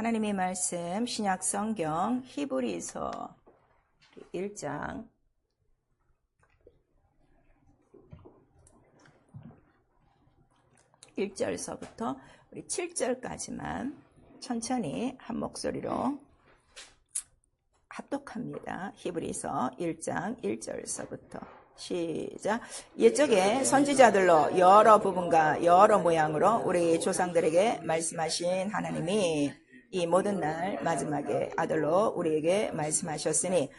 하나님의 말씀 신약 성경 히브리서 1장 1절서부터 우리 7절까지만 천천히 한 목소리로 합독합니다. 히브리서 1장 1절서부터 시작. 옛적에 선지자들로 여러 부분과 여러 모양으로 우리 조상들에게 말씀하신 하나님이 이 모든 날 마지막에 아들로 우리에게 말씀하셨으니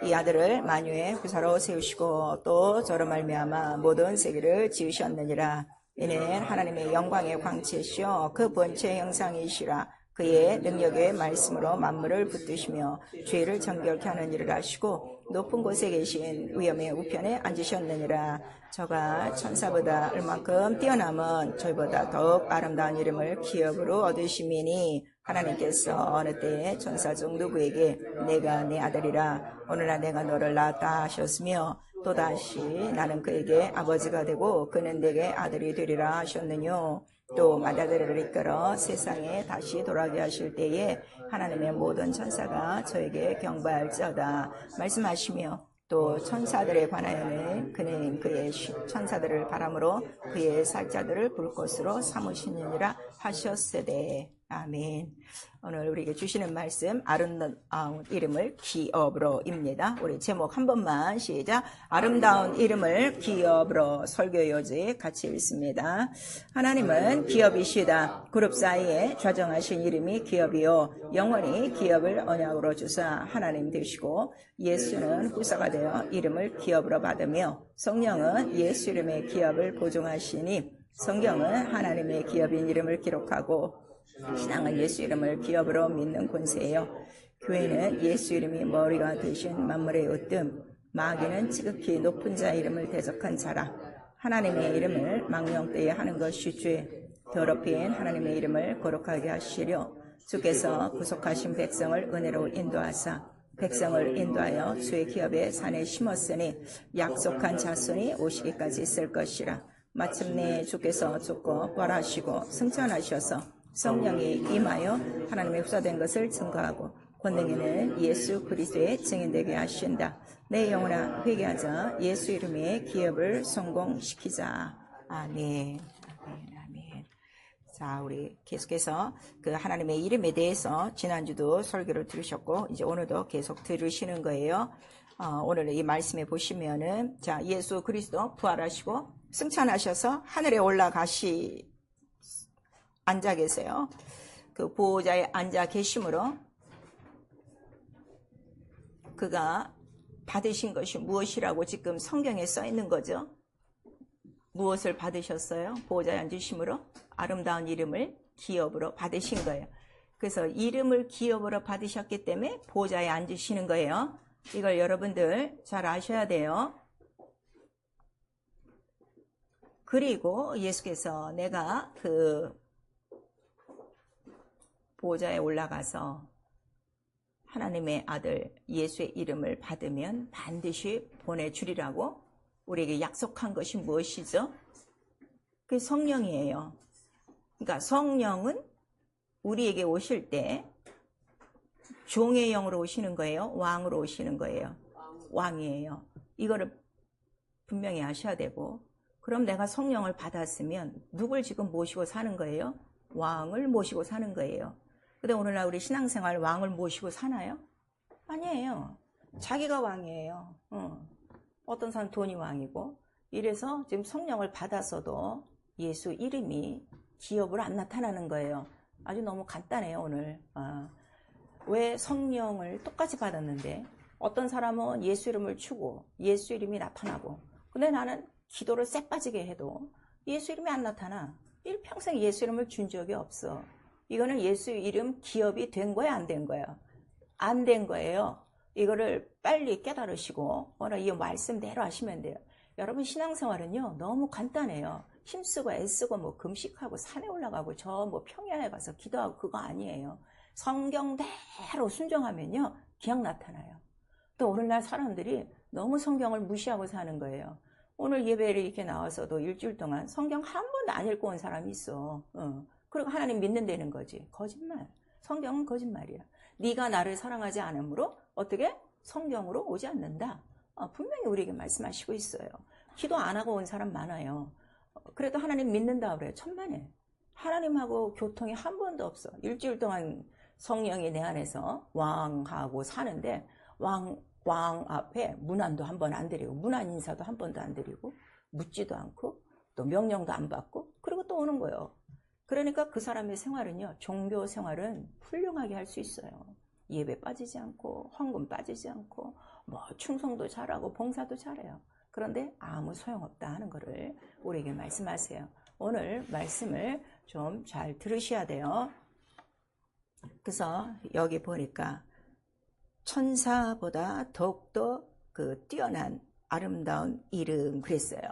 이 아들을 만유의 후사로 세우시고 또 저로 말미암아 모든 세계를 지으셨느니라. 이는 하나님의 영광의 광채시요 그 본체 형상이시라. 그의 능력의 말씀으로 만물을 붙드시며 죄를 정결케 하는 일을 하시고 높은 곳에 계신 위엄의 우편에 앉으셨느니라. 저가 천사보다 얼만큼 뛰어남은 저희보다 더욱 아름다운 이름을 기업으로 얻으심이니 하나님께서 어느 때에 천사 중 누구에게 내가 내 아들이라 오늘날 내가 너를 낳았다 하셨으며 또다시 나는 그에게 아버지가 되고 그는 내게 아들이 되리라 하셨느뇨. 또 맏아들을 이끌어 세상에 다시 돌아오게 하실 때에 하나님의 모든 천사가 저에게 경배할지어다 말씀하시며 또 천사들에 관하여는 그는 그의 천사들을 바람으로 그의 살자들을 불꽃으로 삼으시느니라 하셨으되. 아멘. 오늘 우리에게 주시는 말씀 아름다운 이름을 기업으로입니다. 우리 제목 한 번만 시작. 아름다운 이름을 기업으로. 설교요지 같이 읽습니다. 하나님은 기업이시다. 그룹 사이에 좌정하신 이름이 기업이요 영원히 기업을 언약으로 주사 하나님 되시고 예수는 후사가 되어 이름을 기업으로 받으며 성령은 예수 이름의 기업을 보증하시니 성경은 하나님의 기업인 이름을 기록하고 신앙은 예수 이름을 기업으로 믿는 권세예요. 교회는 예수 이름이 머리가 되신 만물의 으뜸, 마귀는 지극히 높은 자 이름을 대적한 자라. 하나님의 이름을 망령되이 하는 것이 죄, 더럽힌 하나님의 이름을 거룩하게 하시려 주께서 구속하신 백성을 은혜로 인도하사 백성을 인도하여 주의 기업의 산에 심었으니 약속한 자손이 오시기까지 있을 것이라. 마침내 주께서 죽고 부활하시고 승천하셔서 성령이 임하여 하나님의 후사된 것을 증거하고 권능에는 예수 그리스도의 증인되게 하신다. 내 영혼아 회개하자. 예수 이름의 기업을 성공시키자. 아멘. 아멘. 아멘. 자, 우리 계속해서 그 하나님의 이름에 대해서 지난주도 설교를 들으셨고 이제 오늘도 계속 들으시는 거예요. 오늘 이 말씀에 보시면은 자, 예수 그리스도 부활하시고 승천하셔서 하늘에 앉아 계세요. 그 보호자에 앉아 계심으로 그가 받으신 것이 무엇이라고 지금 성경에 써 있는 거죠. 무엇을 받으셨어요? 보호자에 앉으심으로 아름다운 이름을 기업으로 받으신 거예요. 그래서 이름을 기업으로 받으셨기 때문에 보호자에 앉으시는 거예요. 이걸 여러분들 잘 아셔야 돼요. 그리고 예수께서 내가 그 보호자에 올라가서 하나님의 아들 예수의 이름을 받으면 반드시 보내주리라고 우리에게 약속한 것이 무엇이죠? 그게 성령이에요. 그러니까 성령은 우리에게 오실 때 종의 영으로 오시는 거예요? 왕으로 오시는 거예요? 왕이에요. 이거를 분명히 아셔야 되고, 그럼 내가 성령을 받았으면 누굴 지금 모시고 사는 거예요? 왕을 모시고 사는 거예요. 근데 오늘날 우리 신앙생활 왕을 모시고 사나요? 아니에요. 자기가 왕이에요. 어떤 사람 돈이 왕이고. 이래서 지금 성령을 받았어도 예수 이름이 기업으로 안 나타나는 거예요. 아주 너무 간단해요, 오늘. 왜 성령을 똑같이 받았는데 어떤 사람은 예수 이름을 추고 예수 이름이 나타나고, 근데 나는 기도를 쎄 빠지게 해도 예수 이름이 안 나타나. 일평생 예수 이름을 준 적이 없어. 이거는 예수 이름 기업이 된 거야, 안 된 거야? 안 된 거예요. 이거를 빨리 깨달으시고 오늘 이 말씀대로 하시면 돼요. 여러분 신앙생활은요 너무 간단해요. 힘쓰고 애쓰고 뭐 금식하고 산에 올라가고 저 뭐 평야에 가서 기도하고 그거 아니에요. 성경대로 순종하면요 기약 나타나요. 또 오늘날 사람들이 너무 성경을 무시하고 사는 거예요. 오늘 예배를 이렇게 나와서도 일주일 동안 성경 한 번도 안 읽고 온 사람이 있어. 그리고 하나님 믿는다는 거지. 거짓말. 성경은 거짓말이야. 네가 나를 사랑하지 않으므로 어떻게? 성경으로 오지 않는다. 분명히 우리에게 말씀하시고 있어요. 기도 안 하고 온 사람 많아요. 그래도 하나님 믿는다 그래요. 천만에. 하나님하고 교통이 한 번도 없어. 일주일 동안 성령이 내 안에서 왕하고 사는데 왕 앞에 문안도 한 번 안 드리고 문안 인사도 한 번도 안 드리고 묻지도 않고 또 명령도 안 받고 그리고 또 오는 거예요. 그러니까 그 사람의 생활은요. 종교 생활은 훌륭하게 할 수 있어요. 예배 빠지지 않고 헌금 빠지지 않고 뭐 충성도 잘하고 봉사도 잘해요. 그런데 아무 소용없다 하는 거를 우리에게 말씀하세요. 오늘 말씀을 좀 잘 들으셔야 돼요. 그래서 여기 보니까 천사보다 더욱더 뛰어난 아름다운 이름 그랬어요.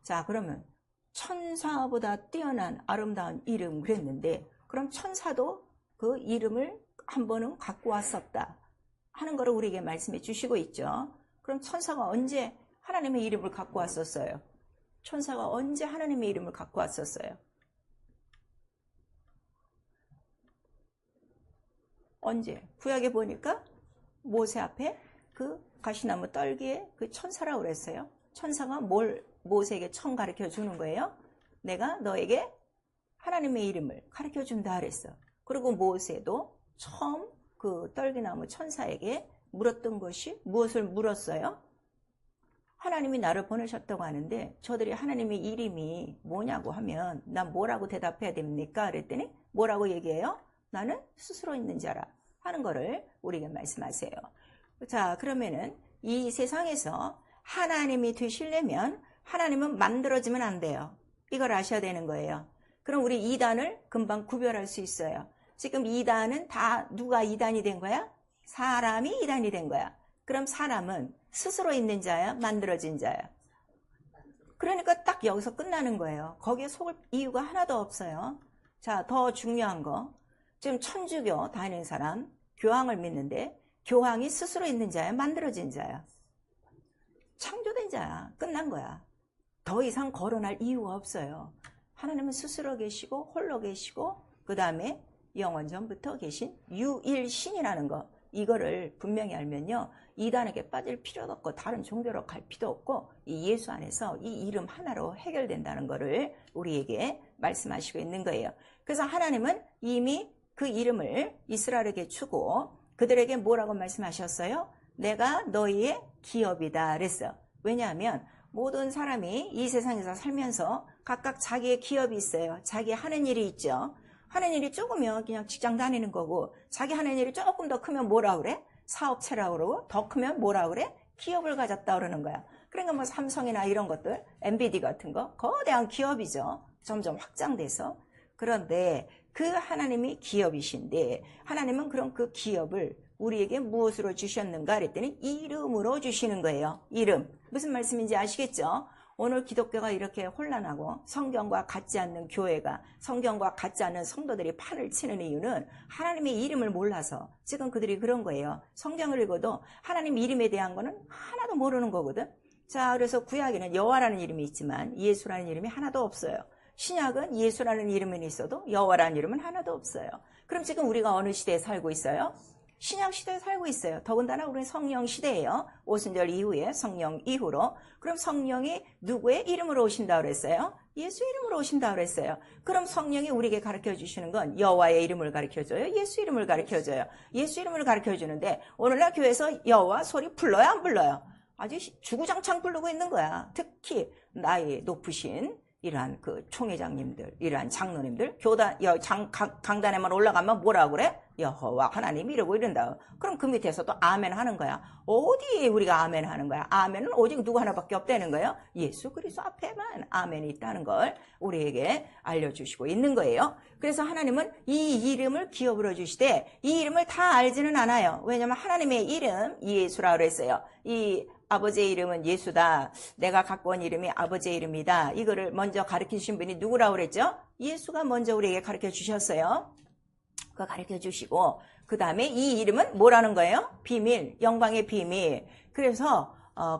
자, 그러면 천사보다 뛰어난 아름다운 이름 그랬는데 그럼 천사도 그 이름을 한 번은 갖고 왔었다 하는 거를 우리에게 말씀해 주시고 있죠. 그럼 천사가 언제 하나님의 이름을 갖고 왔었어요? 천사가 언제 하나님의 이름을 갖고 왔었어요? 언제? 구약에 보니까 모세 앞에 그 가시나무 떨기에 그 천사라고 그랬어요. 천사가 뭘 모세에게 처음 가르쳐 주는 거예요? 내가 너에게 하나님의 이름을 가르쳐 준다 그랬어. 그리고 모세도 처음 그 떨기나무 천사에게 물었던 것이 무엇을 물었어요? 하나님이 나를 보내셨다고 하는데 저들이 하나님의 이름이 뭐냐고 하면 난 뭐라고 대답해야 됩니까? 그랬더니 뭐라고 얘기해요? 나는 스스로 있는 자라 하는 거를 우리에게 말씀하세요. 자, 그러면은 이 세상에서 하나님이 되시려면 하나님은 만들어지면 안 돼요. 이걸 아셔야 되는 거예요. 그럼 우리 이단을 금방 구별할 수 있어요. 지금 이단은 다 누가 이단이 된 거야? 사람이 이단이 된 거야. 그럼 사람은 스스로 있는 자야? 만들어진 자야? 그러니까 딱 여기서 끝나는 거예요. 거기에 속을 이유가 하나도 없어요. 자, 더 중요한 거. 지금 천주교 다니는 사람, 교황을 믿는데 교황이 스스로 있는 자야? 만들어진 자야? 창조된 자야. 끝난 거야. 더 이상 거론할 이유가 없어요. 하나님은 스스로 계시고 홀로 계시고 그 다음에 영원 전부터 계신 유일신이라는 거. 이거를 분명히 알면요. 이단에게 빠질 필요도 없고 다른 종교로 갈 필요도 없고 이 예수 안에서 이 이름 하나로 해결된다는 거를 우리에게 말씀하시고 있는 거예요. 그래서 하나님은 이미 그 이름을 이스라엘에게 주고 그들에게 뭐라고 말씀하셨어요? 내가 너희의 기업이다 그랬어요. 왜냐하면 모든 사람이 이 세상에서 살면서 각각 자기의 기업이 있어요. 자기 하는 일이 있죠. 하는 일이 조금이면 그냥 직장 다니는 거고 자기 하는 일이 조금 더 크면 뭐라 그래? 사업체라고 그러고 더 크면 뭐라 그래? 기업을 가졌다 그러는 거야. 그러니까 뭐 삼성이나 이런 것들, 엔비디 같은 거 거대한 기업이죠. 점점 확장돼서. 그런데 그 하나님이 기업이신데 하나님은 그럼 그 기업을 우리에게 무엇으로 주셨는가 그랬더니 이름으로 주시는 거예요. 이름. 무슨 말씀인지 아시겠죠? 오늘 기독교가 이렇게 혼란하고 성경과 같지 않는 교회가 성경과 같지 않는 성도들이 판을 치는 이유는 하나님의 이름을 몰라서 지금 그들이 그런 거예요. 성경을 읽어도 하나님 이름에 대한 거는 하나도 모르는 거거든. 자, 그래서 구약에는 여호와라는 이름이 있지만 예수라는 이름이 하나도 없어요. 신약은 예수라는 이름은 있어도 여호와라는 이름은 하나도 없어요. 그럼 지금 우리가 어느 시대에 살고 있어요? 신약 시대에 살고 있어요. 더군다나 우리는 성령 시대예요. 오순절 이후에 성령 이후로. 그럼 성령이 누구의 이름으로 오신다 그랬어요? 예수 이름으로 오신다 그랬어요. 그럼 성령이 우리에게 가르쳐 주시는 건 여호와의 이름을 가르쳐 줘요? 예수 이름을 가르쳐 줘요? 예수 이름을 가르쳐 주는데 오늘날 교회에서 여호와 소리 불러요? 안 불러요? 아주 주구장창 부르고 있는 거야. 특히 나이 높으신 이러한 그 총회장님들, 이러한 장로님들, 강단에만 올라가면 뭐라 그래? 여호와 하나님 이러고 이런다. 그럼 그 밑에서 또 아멘 하는 거야. 어디에 우리가 아멘 하는 거야? 아멘은 오직 누구 하나밖에 없다는 거예요? 예수 그리스도 앞에만 아멘이 있다는 걸 우리에게 알려주시고 있는 거예요. 그래서 하나님은 이 이름을 기업으로 주시되 이 이름을 다 알지는 않아요. 왜냐하면 하나님의 이름 예수라고 그랬어요. 이 아버지의 이름은 예수다. 내가 갖고 온 이름이 아버지의 이름이다. 이거를 먼저 가르쳐 주신 분이 누구라고 그랬죠? 예수가 먼저 우리에게 가르쳐 주셨어요. 그거 가르쳐 주시고 그 다음에 이 이름은 뭐라는 거예요? 비밀, 영광의 비밀. 그래서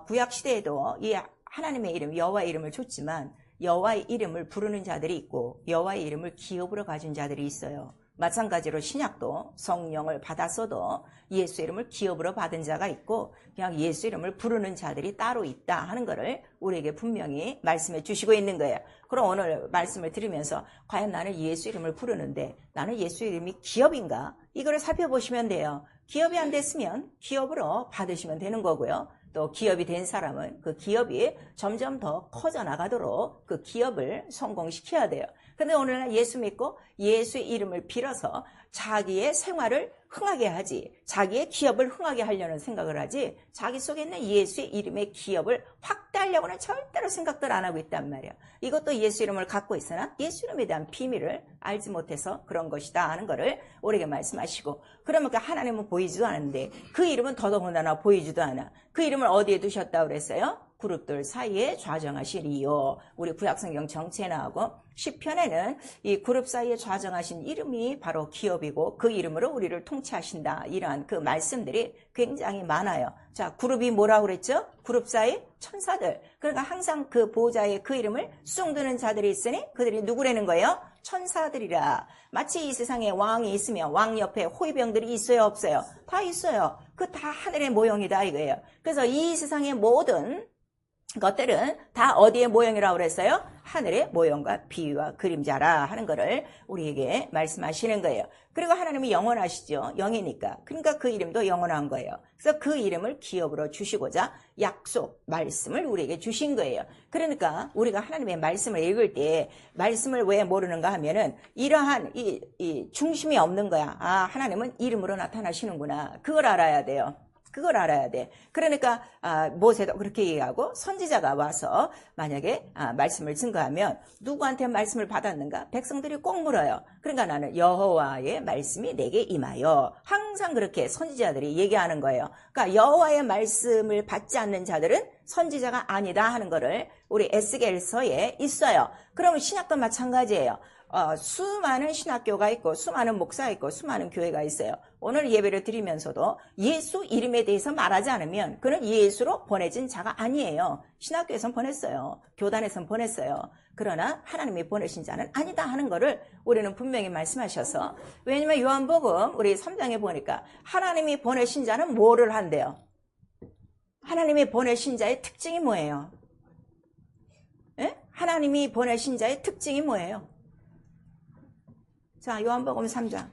구약 시대에도 이 하나님의 이름, 여호와의 이름을 줬지만 여호와의 이름을 부르는 자들이 있고 여호와의 이름을 기업으로 가진 자들이 있어요. 마찬가지로 신약도 성령을 받았어도 예수 이름을 기업으로 받은 자가 있고 그냥 예수 이름을 부르는 자들이 따로 있다 하는 것을 우리에게 분명히 말씀해 주시고 있는 거예요. 그럼 오늘 말씀을 들으면서 과연 나는 예수 이름을 부르는데 나는 예수 이름이 기업인가? 이거를 살펴보시면 돼요. 기업이 안 됐으면 기업으로 받으시면 되는 거고요. 또 기업이 된 사람은 그 기업이 점점 더 커져 나가도록 그 기업을 성공시켜야 돼요. 근데 오늘날 예수 믿고 예수의 이름을 빌어서 자기의 생활을 흥하게 하지, 자기의 기업을 흥하게 하려는 생각을 하지, 자기 속에 있는 예수의 이름의 기업을 확대하려고는 절대로 생각들 안 하고 있단 말이야. 이것도 예수 이름을 갖고 있으나 예수 이름에 대한 비밀을 알지 못해서 그런 것이다 하는 것을 우리에게 말씀하시고, 그러면 하나님은 보이지도 않은데 그 이름은 더더군다나 보이지도 않아. 그 이름을 어디에 두셨다고 그랬어요? 그룹들 사이에 좌정하시리요. 우리 구약성경 정체에 나오고 시편에는 이 그룹 사이에 좌정하신 이름이 바로 기업이고 그 이름으로 우리를 통치하신다. 이러한 그 말씀들이 굉장히 많아요. 자, 그룹이 뭐라고 그랬죠? 그룹 사이 천사들. 그러니까 항상 그 보호자의 그 이름을 쑥드는 자들이 있으니 그들이 누구라는 거예요? 천사들이라. 마치 이 세상에 왕이 있으면 왕 옆에 호위병들이 있어요, 없어요? 다 있어요. 그 다 하늘의 모형이다 이거예요. 그래서 이 세상의 모든 것들은 다 어디의 모형이라고 그랬어요? 하늘의 모형과 비유와 그림자라 하는 것을 우리에게 말씀하시는 거예요. 그리고 하나님이 영원하시죠. 영이니까. 그러니까 그 이름도 영원한 거예요. 그래서 그 이름을 기업으로 주시고자 약속, 말씀을 우리에게 주신 거예요. 그러니까 우리가 하나님의 말씀을 읽을 때 말씀을 왜 모르는가 하면은 이러한 이 중심이 없는 거야. 아, 하나님은 이름으로 나타나시는구나. 그걸 알아야 돼요. 그걸 알아야 돼. 그러니까 모세도 그렇게 얘기하고 선지자가 와서 만약에 말씀을 증거하면 누구한테 말씀을 받았는가? 백성들이 꼭 물어요. 그러니까 나는 여호와의 말씀이 내게 임하여. 항상 그렇게 선지자들이 얘기하는 거예요. 그러니까 여호와의 말씀을 받지 않는 자들은 선지자가 아니다 하는 거를 우리 에스겔서에 있어요. 그러면 신약도 마찬가지예요. 수많은 신학교가 있고 수많은 목사가 있고 수많은 교회가 있어요. 오늘 예배를 드리면서도 예수 이름에 대해서 말하지 않으면 그는 예수로 보내진 자가 아니에요. 신학교에선 보냈어요. 교단에선 보냈어요. 그러나 하나님이 보내신 자는 아니다 하는 것을 우리는 분명히 말씀하셔서, 왜냐면 요한복음 우리 3장에 보니까 하나님이 보내신 자는 뭐를 한대요? 하나님이 보내신 자의 특징이 뭐예요? 에? 하나님이 보내신 자의 특징이 뭐예요? 자, 요한복음 3장.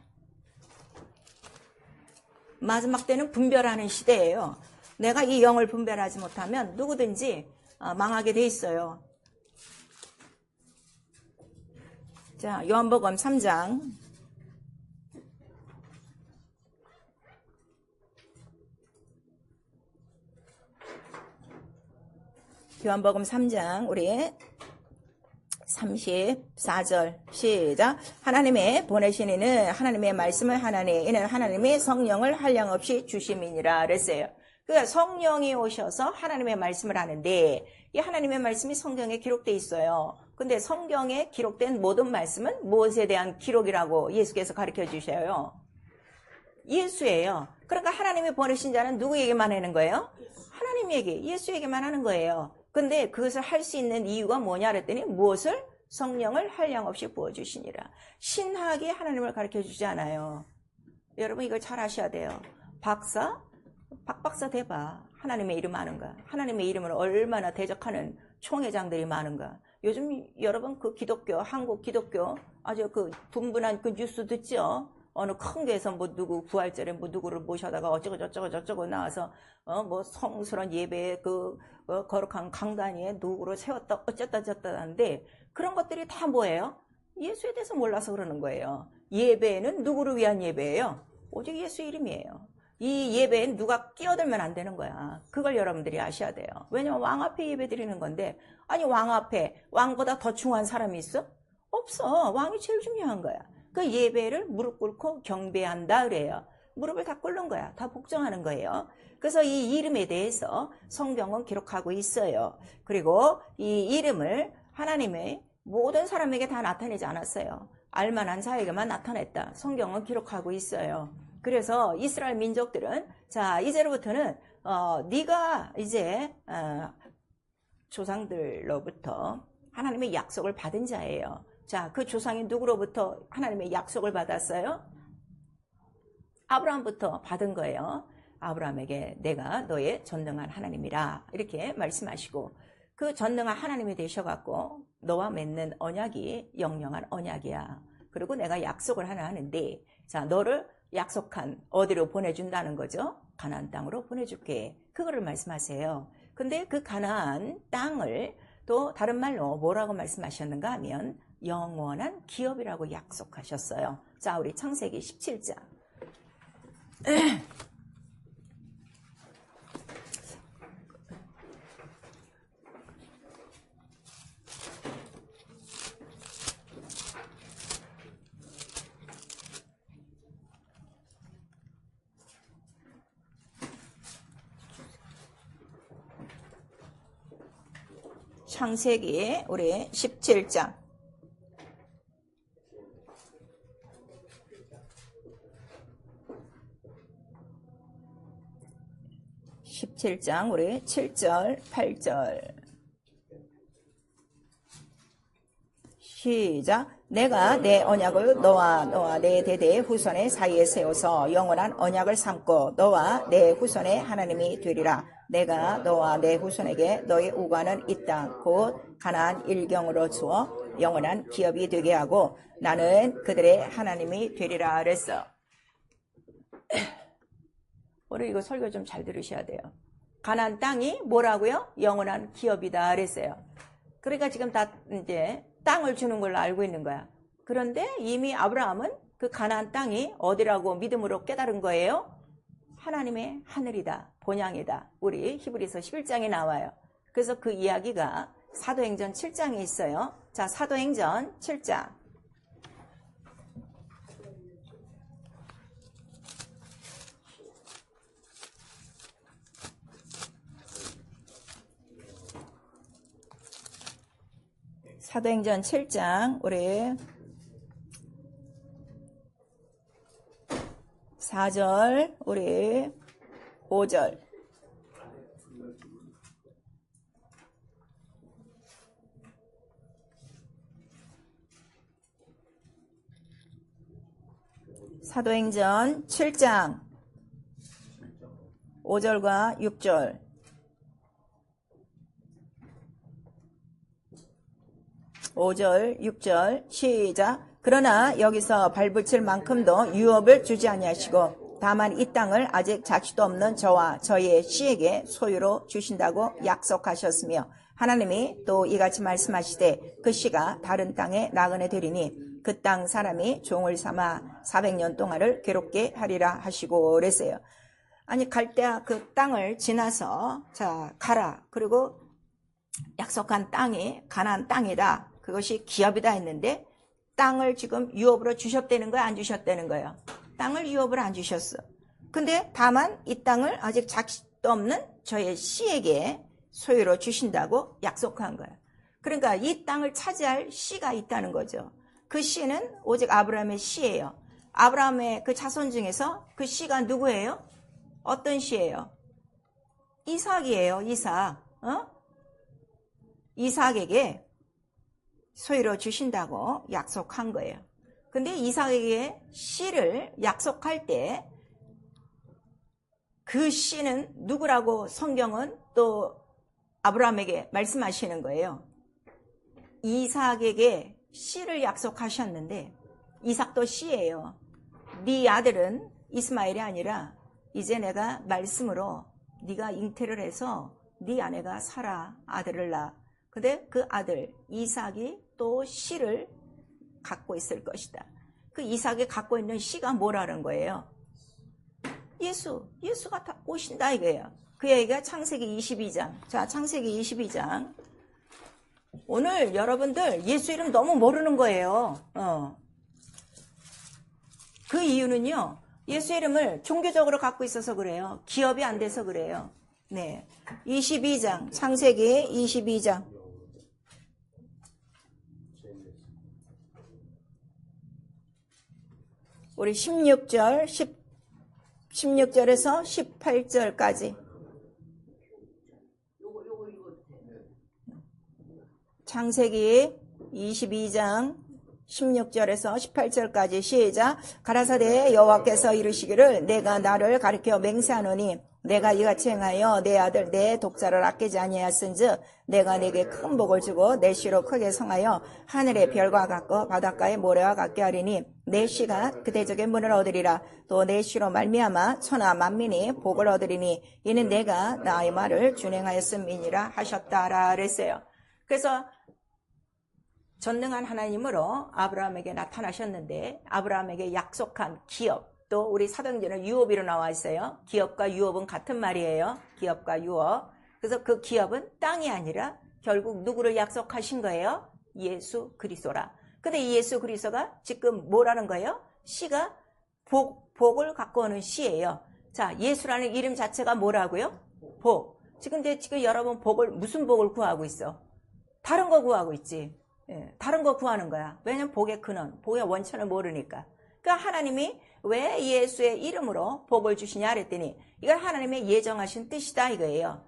마지막 때는 분별하는 시대예요. 내가 이 영을 분별하지 못하면 누구든지 망하게 돼 있어요. 자, 요한복음 3장. 요한복음 3장 우리 34절 시작. 하나님의 보내신 이는 하나님의 말씀을 하나니 이는 하나님의 성령을 한량없이 주심이니라 그랬어요. 그러니까 성령이 오셔서 하나님의 말씀을 하는데 이 하나님의 말씀이 성경에 기록되어 있어요. 근데 성경에 기록된 모든 말씀은 무엇에 대한 기록이라고 예수께서 가르쳐 주셔요? 예수예요. 그러니까 하나님이 보내신 자는 누구에게만 하는 거예요? 하나님에게, 예수에게만 하는 거예요. 근데 그것을 할 수 있는 이유가 뭐냐 그랬더니 무엇을? 성령을 한량없이 부어주시니라. 신학이 하나님을 가르쳐주지 않아요. 여러분 이걸 잘 아셔야 돼요. 박박사 돼봐. 하나님의 이름 아는가? 하나님의 이름을 얼마나 대적하는 총회장들이 많은가? 요즘 여러분 그 기독교, 한국 기독교 아주 그 분분한 그 뉴스 듣죠? 어느 큰 교회에서 뭐 누구 부활절에 뭐 누구를 모셔다가 어쩌고 나와서 뭐 성스러운 예배에 그 거룩한 강단위에 누구를 세웠다 어쨌다 하는데 그런 것들이 다 뭐예요? 예수에 대해서 몰라서 그러는 거예요. 예배는 누구를 위한 예배예요? 오직 예수 이름이에요. 이 예배엔 누가 끼어들면 안 되는 거야. 그걸 여러분들이 아셔야 돼요. 왜냐면 왕 앞에 예배 드리는 건데, 아니 왕 앞에 왕보다 더 중요한 사람이 있어? 없어. 왕이 제일 중요한 거야. 그 예배를 무릎 꿇고 경배한다 그래요. 무릎을 다 꿇는 거야. 다 복종하는 거예요. 그래서 이 이름에 대해서 성경은 기록하고 있어요. 그리고 이 이름을 하나님의 모든 사람에게 다 나타내지 않았어요. 알만한 자에게만 나타냈다. 성경은 기록하고 있어요. 그래서 이스라엘 민족들은 자 이제로부터는 네가 이제 조상들로부터 하나님의 약속을 받은 자예요. 자, 그 조상이 누구로부터 하나님의 약속을 받았어요? 아브라함부터 받은 거예요. 아브라함에게 내가 너의 전능한 하나님이라 이렇게 말씀하시고, 그 전능한 하나님이 되셔갖고 너와 맺는 언약이 영영한 언약이야. 그리고 내가 약속을 하나 하는데, 자, 너를 약속한 어디로 보내준다는 거죠? 가나안 땅으로 보내줄게. 그거를 말씀하세요. 근데 그 가나안 땅을 또 다른 말로 뭐라고 말씀하셨는가 하면 영원한 기업이라고 약속하셨어요. 자, 우리 창세기 17장. 창세기 우리 17장. 17장 우리 7절 8절 시작. 내가 내 언약을 너와 내 대대 후손의 사이에 세워서 영원한 언약을 삼고 너와 내 후손의 하나님이 되리라. 내가 너와 내 후손에게 너의 우관은 이 땅 곧 가나안 일경으로 주어 영원한 기업이 되게 하고 나는 그들의 하나님이 되리라 그랬어. 우리 이거 설교 좀 잘 들으셔야 돼요. 가나안 땅이 뭐라고요? 영원한 기업이다 그랬어요. 그러니까 지금 다 이제 땅을 주는 걸로 알고 있는 거야. 그런데 이미 아브라함은 그 가나안 땅이 어디라고 믿음으로 깨달은 거예요? 하나님의 하늘이다, 본향이다. 우리 히브리서 11장에 나와요. 그래서 그 이야기가 사도행전 7장에 있어요. 자, 사도행전 7장. 사도행전 7장 우리 4절 우리 5절 사도행전 7장 5절과 6절 5절 6절 시작. 그러나 여기서 발붙일 만큼도 유업을 주지 아니하시고 다만 이 땅을 아직 자취도 없는 저와 저희의 씨에게 소유로 주신다고 약속하셨으며 하나님이 또 이같이 말씀하시되 그 씨가 다른 땅에 나그네 되리니 그 땅 사람이 종을 삼아 400년 동안을 괴롭게 하리라 하시고 그랬어요. 아니 갈대아 그 땅을 지나서 자 가라. 그리고 약속한 땅이 가나안 땅이다. 그것이 기업이다 했는데 땅을 지금 유업으로 주셨다는 거야, 안 주셨다는 거예요? 땅을 유업으로 안 주셨어. 근데 다만 이 땅을 아직 자식도 없는 저의 씨에게 소유로 주신다고 약속한 거예요. 그러니까 이 땅을 차지할 씨가 있다는 거죠. 그 씨는 오직 아브라함의 씨예요. 아브라함의 그 자손 중에서 그 씨가 누구예요? 어떤 씨예요? 이삭이에요. 이삭. 이삭에게 소유로 주신다고 약속한 거예요. 근데 이삭에게 씨를 약속할 때 그 씨는 누구라고 성경은 또 아브라함에게 말씀하시는 거예요. 이삭에게 씨를 약속하셨는데 이삭도 씨예요. 네 아들은 이스마엘이 아니라 이제 내가 말씀으로 네가 잉태를 해서 네 아내가 사라 아들을 낳아. 근데 그 아들 이삭이 또 씨를 갖고 있을 것이다. 그 이삭이 갖고 있는 씨가 뭐라는 거예요? 예수가 다 오신다 이거예요. 그 얘기가 창세기 22장. 자, 창세기 22장. 오늘 여러분들 예수 이름 너무 모르는 거예요. 그 이유는요. 예수 이름을 종교적으로 갖고 있어서 그래요. 기업이 안 돼서 그래요. 네. 22장. 창세기 22장. 우리 16절에서 18절까지. 창세기 22장 16절에서 18절까지 시작. 가라사대 여호와께서 이르시기를 내가 나를 가리켜 맹세하노니 내가 이같이 행하여 내 아들 내 독자를 아끼지 아니하였은즉 내가 내게 큰 복을 주고 내 씨로 크게 성하여 하늘의 별과 같고 바닷가의 모래와 같게 하리니 내 씨가 그 대적의 문을 얻으리라. 또 내 씨로 말미암아 천하 만민이 복을 얻으리니 이는 내가 나의 말을 준행하였음이니라 하셨다라 그랬어요. 그래서 전능한 하나님으로 아브라함에게 나타나셨는데 아브라함에게 약속한 기업, 또 우리 사도행전은 유업이로 나와 있어요. 기업과 유업은 같은 말이에요. 기업과 유업. 그래서 그 기업은 땅이 아니라 결국 누구를 약속하신 거예요? 예수 그리스도라. 근데 이 예수 그리스도가 지금 뭐라는 거예요? 씨가 복을 갖고 오는 씨예요. 자, 예수라는 이름 자체가 뭐라고요? 복. 지금 여러분 무슨 복을 구하고 있어? 다른 거 구하고 있지. 예, 다른 거 구하는 거야. 왜냐면 복의 근원, 복의 원천을 모르니까. 그러니까 하나님이 왜 예수의 이름으로 복을 주시냐 그랬더니 이건 하나님의 예정하신 뜻이다 이거예요.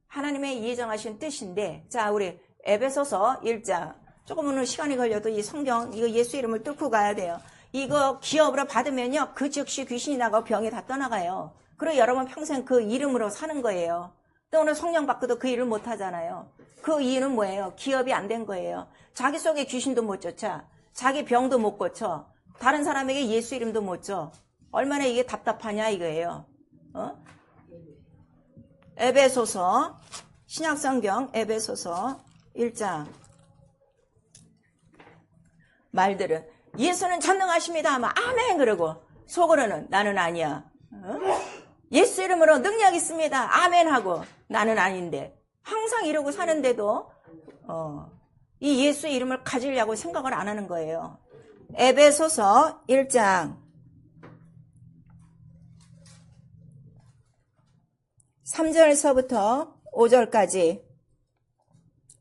하나님의 예정하신 뜻인데, 자, 우리 에베소서 1장. 조금 오늘 시간이 걸려도 이 성경, 이거 예수 이름을 뚫고 가야 돼요. 이거 기업으로 받으면요, 그 즉시 귀신이 나가고 병이 다 떠나가요. 그리고 여러분 평생 그 이름으로 사는 거예요. 또 오늘 성령 받고도 그 일을 못 하잖아요. 그 이유는 뭐예요? 기업이 안 된 거예요. 자기 속에 귀신도 못 쫓아. 자기 병도 못 고쳐. 다른 사람에게 예수 이름도 못 줘. 얼마나 이게 답답하냐 이거예요. 에베소서, 신약성경 에베소서 1장. 말들은 예수는 전능하십니다 하면 아멘 그러고 속으로는 나는 아니야. 예수 이름으로 능력 있습니다. 아멘 하고 나는 아닌데. 항상 이러고 사는데도 이 예수 이름을 가지려고 생각을 안 하는 거예요. 에베소서 1장 3절서부터 5절까지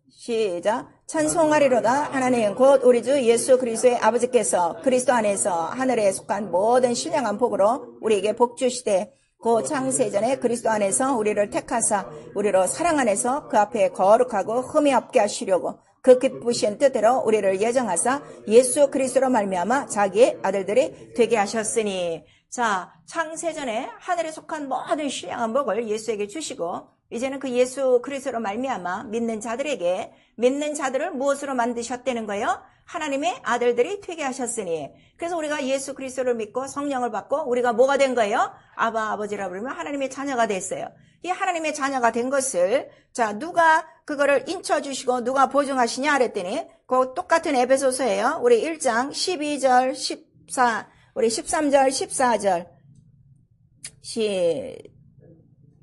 시작. 찬송하리로다. 하나님 곧 우리 주 예수 그리스도의 아버지께서 그리스도 안에서 하늘에 속한 모든 신령한 복으로 우리에게 복 주시되 그 창세전에 그리스도 안에서 우리를 택하사 우리로 사랑 안에서 그 앞에 거룩하고 흠이 없게 하시려고 그 기쁘신 뜻대로 우리를 예정하사 예수 그리스도로 말미암아 자기의 아들들이 되게 하셨으니. 자, 창세전에 하늘에 속한 모든 신령한 복을 예수에게 주시고 이제는 그 예수 그리스도로 말미암아 믿는 자들을 무엇으로 만드셨다는 거예요? 하나님의 아들들이 되게 하셨으니. 그래서 우리가 예수 그리스도를 믿고 성령을 받고 우리가 뭐가 된 거예요? 아바 아버지라 부르면 하나님의 자녀가 됐어요. 이 하나님의 자녀가 된 것을 자 누가 그거를 인쳐주시고 누가 보증하시냐 그랬더니 그 똑같은 에베소서예요. 우리 1장 12절 14 우리 13절 14절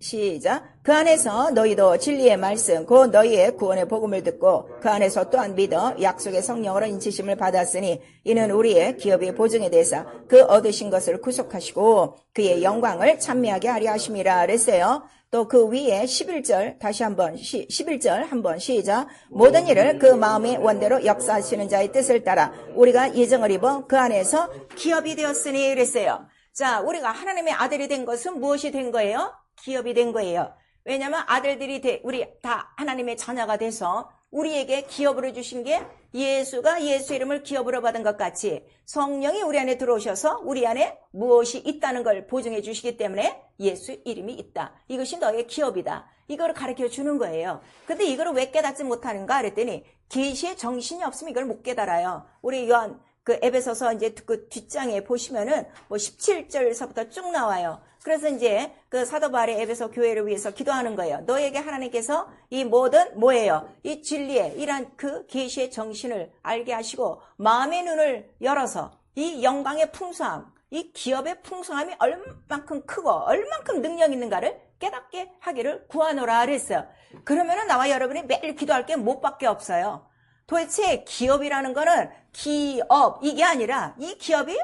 시작. 그 안에서 너희도 진리의 말씀 곧 너희의 구원의 복음을 듣고 그 안에서 또한 믿어 약속의 성령으로 인치심을 받았으니 이는 우리의 기업의 보증에 대해서 그 얻으신 것을 구속하시고 그의 영광을 찬미하게 하려 하심이라 그랬어요. 또 그 위에 11절 다시 한번 11절 한번 시작. 모든 일을 그 마음의 원대로 역사하시는 자의 뜻을 따라 우리가 예정을 입어 그 안에서 기업이 되었으니 그랬어요. 자, 우리가 하나님의 아들이 된 것은 무엇이 된 거예요? 기업이 된 거예요. 왜냐하면 아들들이 우리 다 하나님의 자녀가 돼서 우리에게 기업으로 주신 게 예수가 예수 이름을 기업으로 받은 것 같이 성령이 우리 안에 들어오셔서 우리 안에 무엇이 있다는 걸 보증해 주시기 때문에 예수 이름이 있다. 이것이 너의 기업이다. 이걸 가르쳐 주는 거예요. 근데 이걸 왜 깨닫지 못하는가 그랬더니 계시의 정신이 없으면 이걸 못 깨달아요. 우리 요한 그 에베소서 이제 그 뒷장에 보시면은 뭐 17절에서부터 쭉 나와요. 그래서 이제 그 사도 바울이 에베소 교회를 위해서 기도하는 거예요. 너에게 하나님께서 이 모든 뭐예요? 이 진리의 이란 그 계시의 정신을 알게 하시고 마음의 눈을 열어서 이 영광의 풍성함, 이 기업의 풍성함이 얼만큼 크고 얼만큼 능력 있는가를 깨닫게 하기를 구하노라 그랬어요. 그러면은 나와 여러분이 매일 기도할 게 뭐밖에 없어요. 도대체 기업이라는 거는 기업 이게 아니라 이 기업이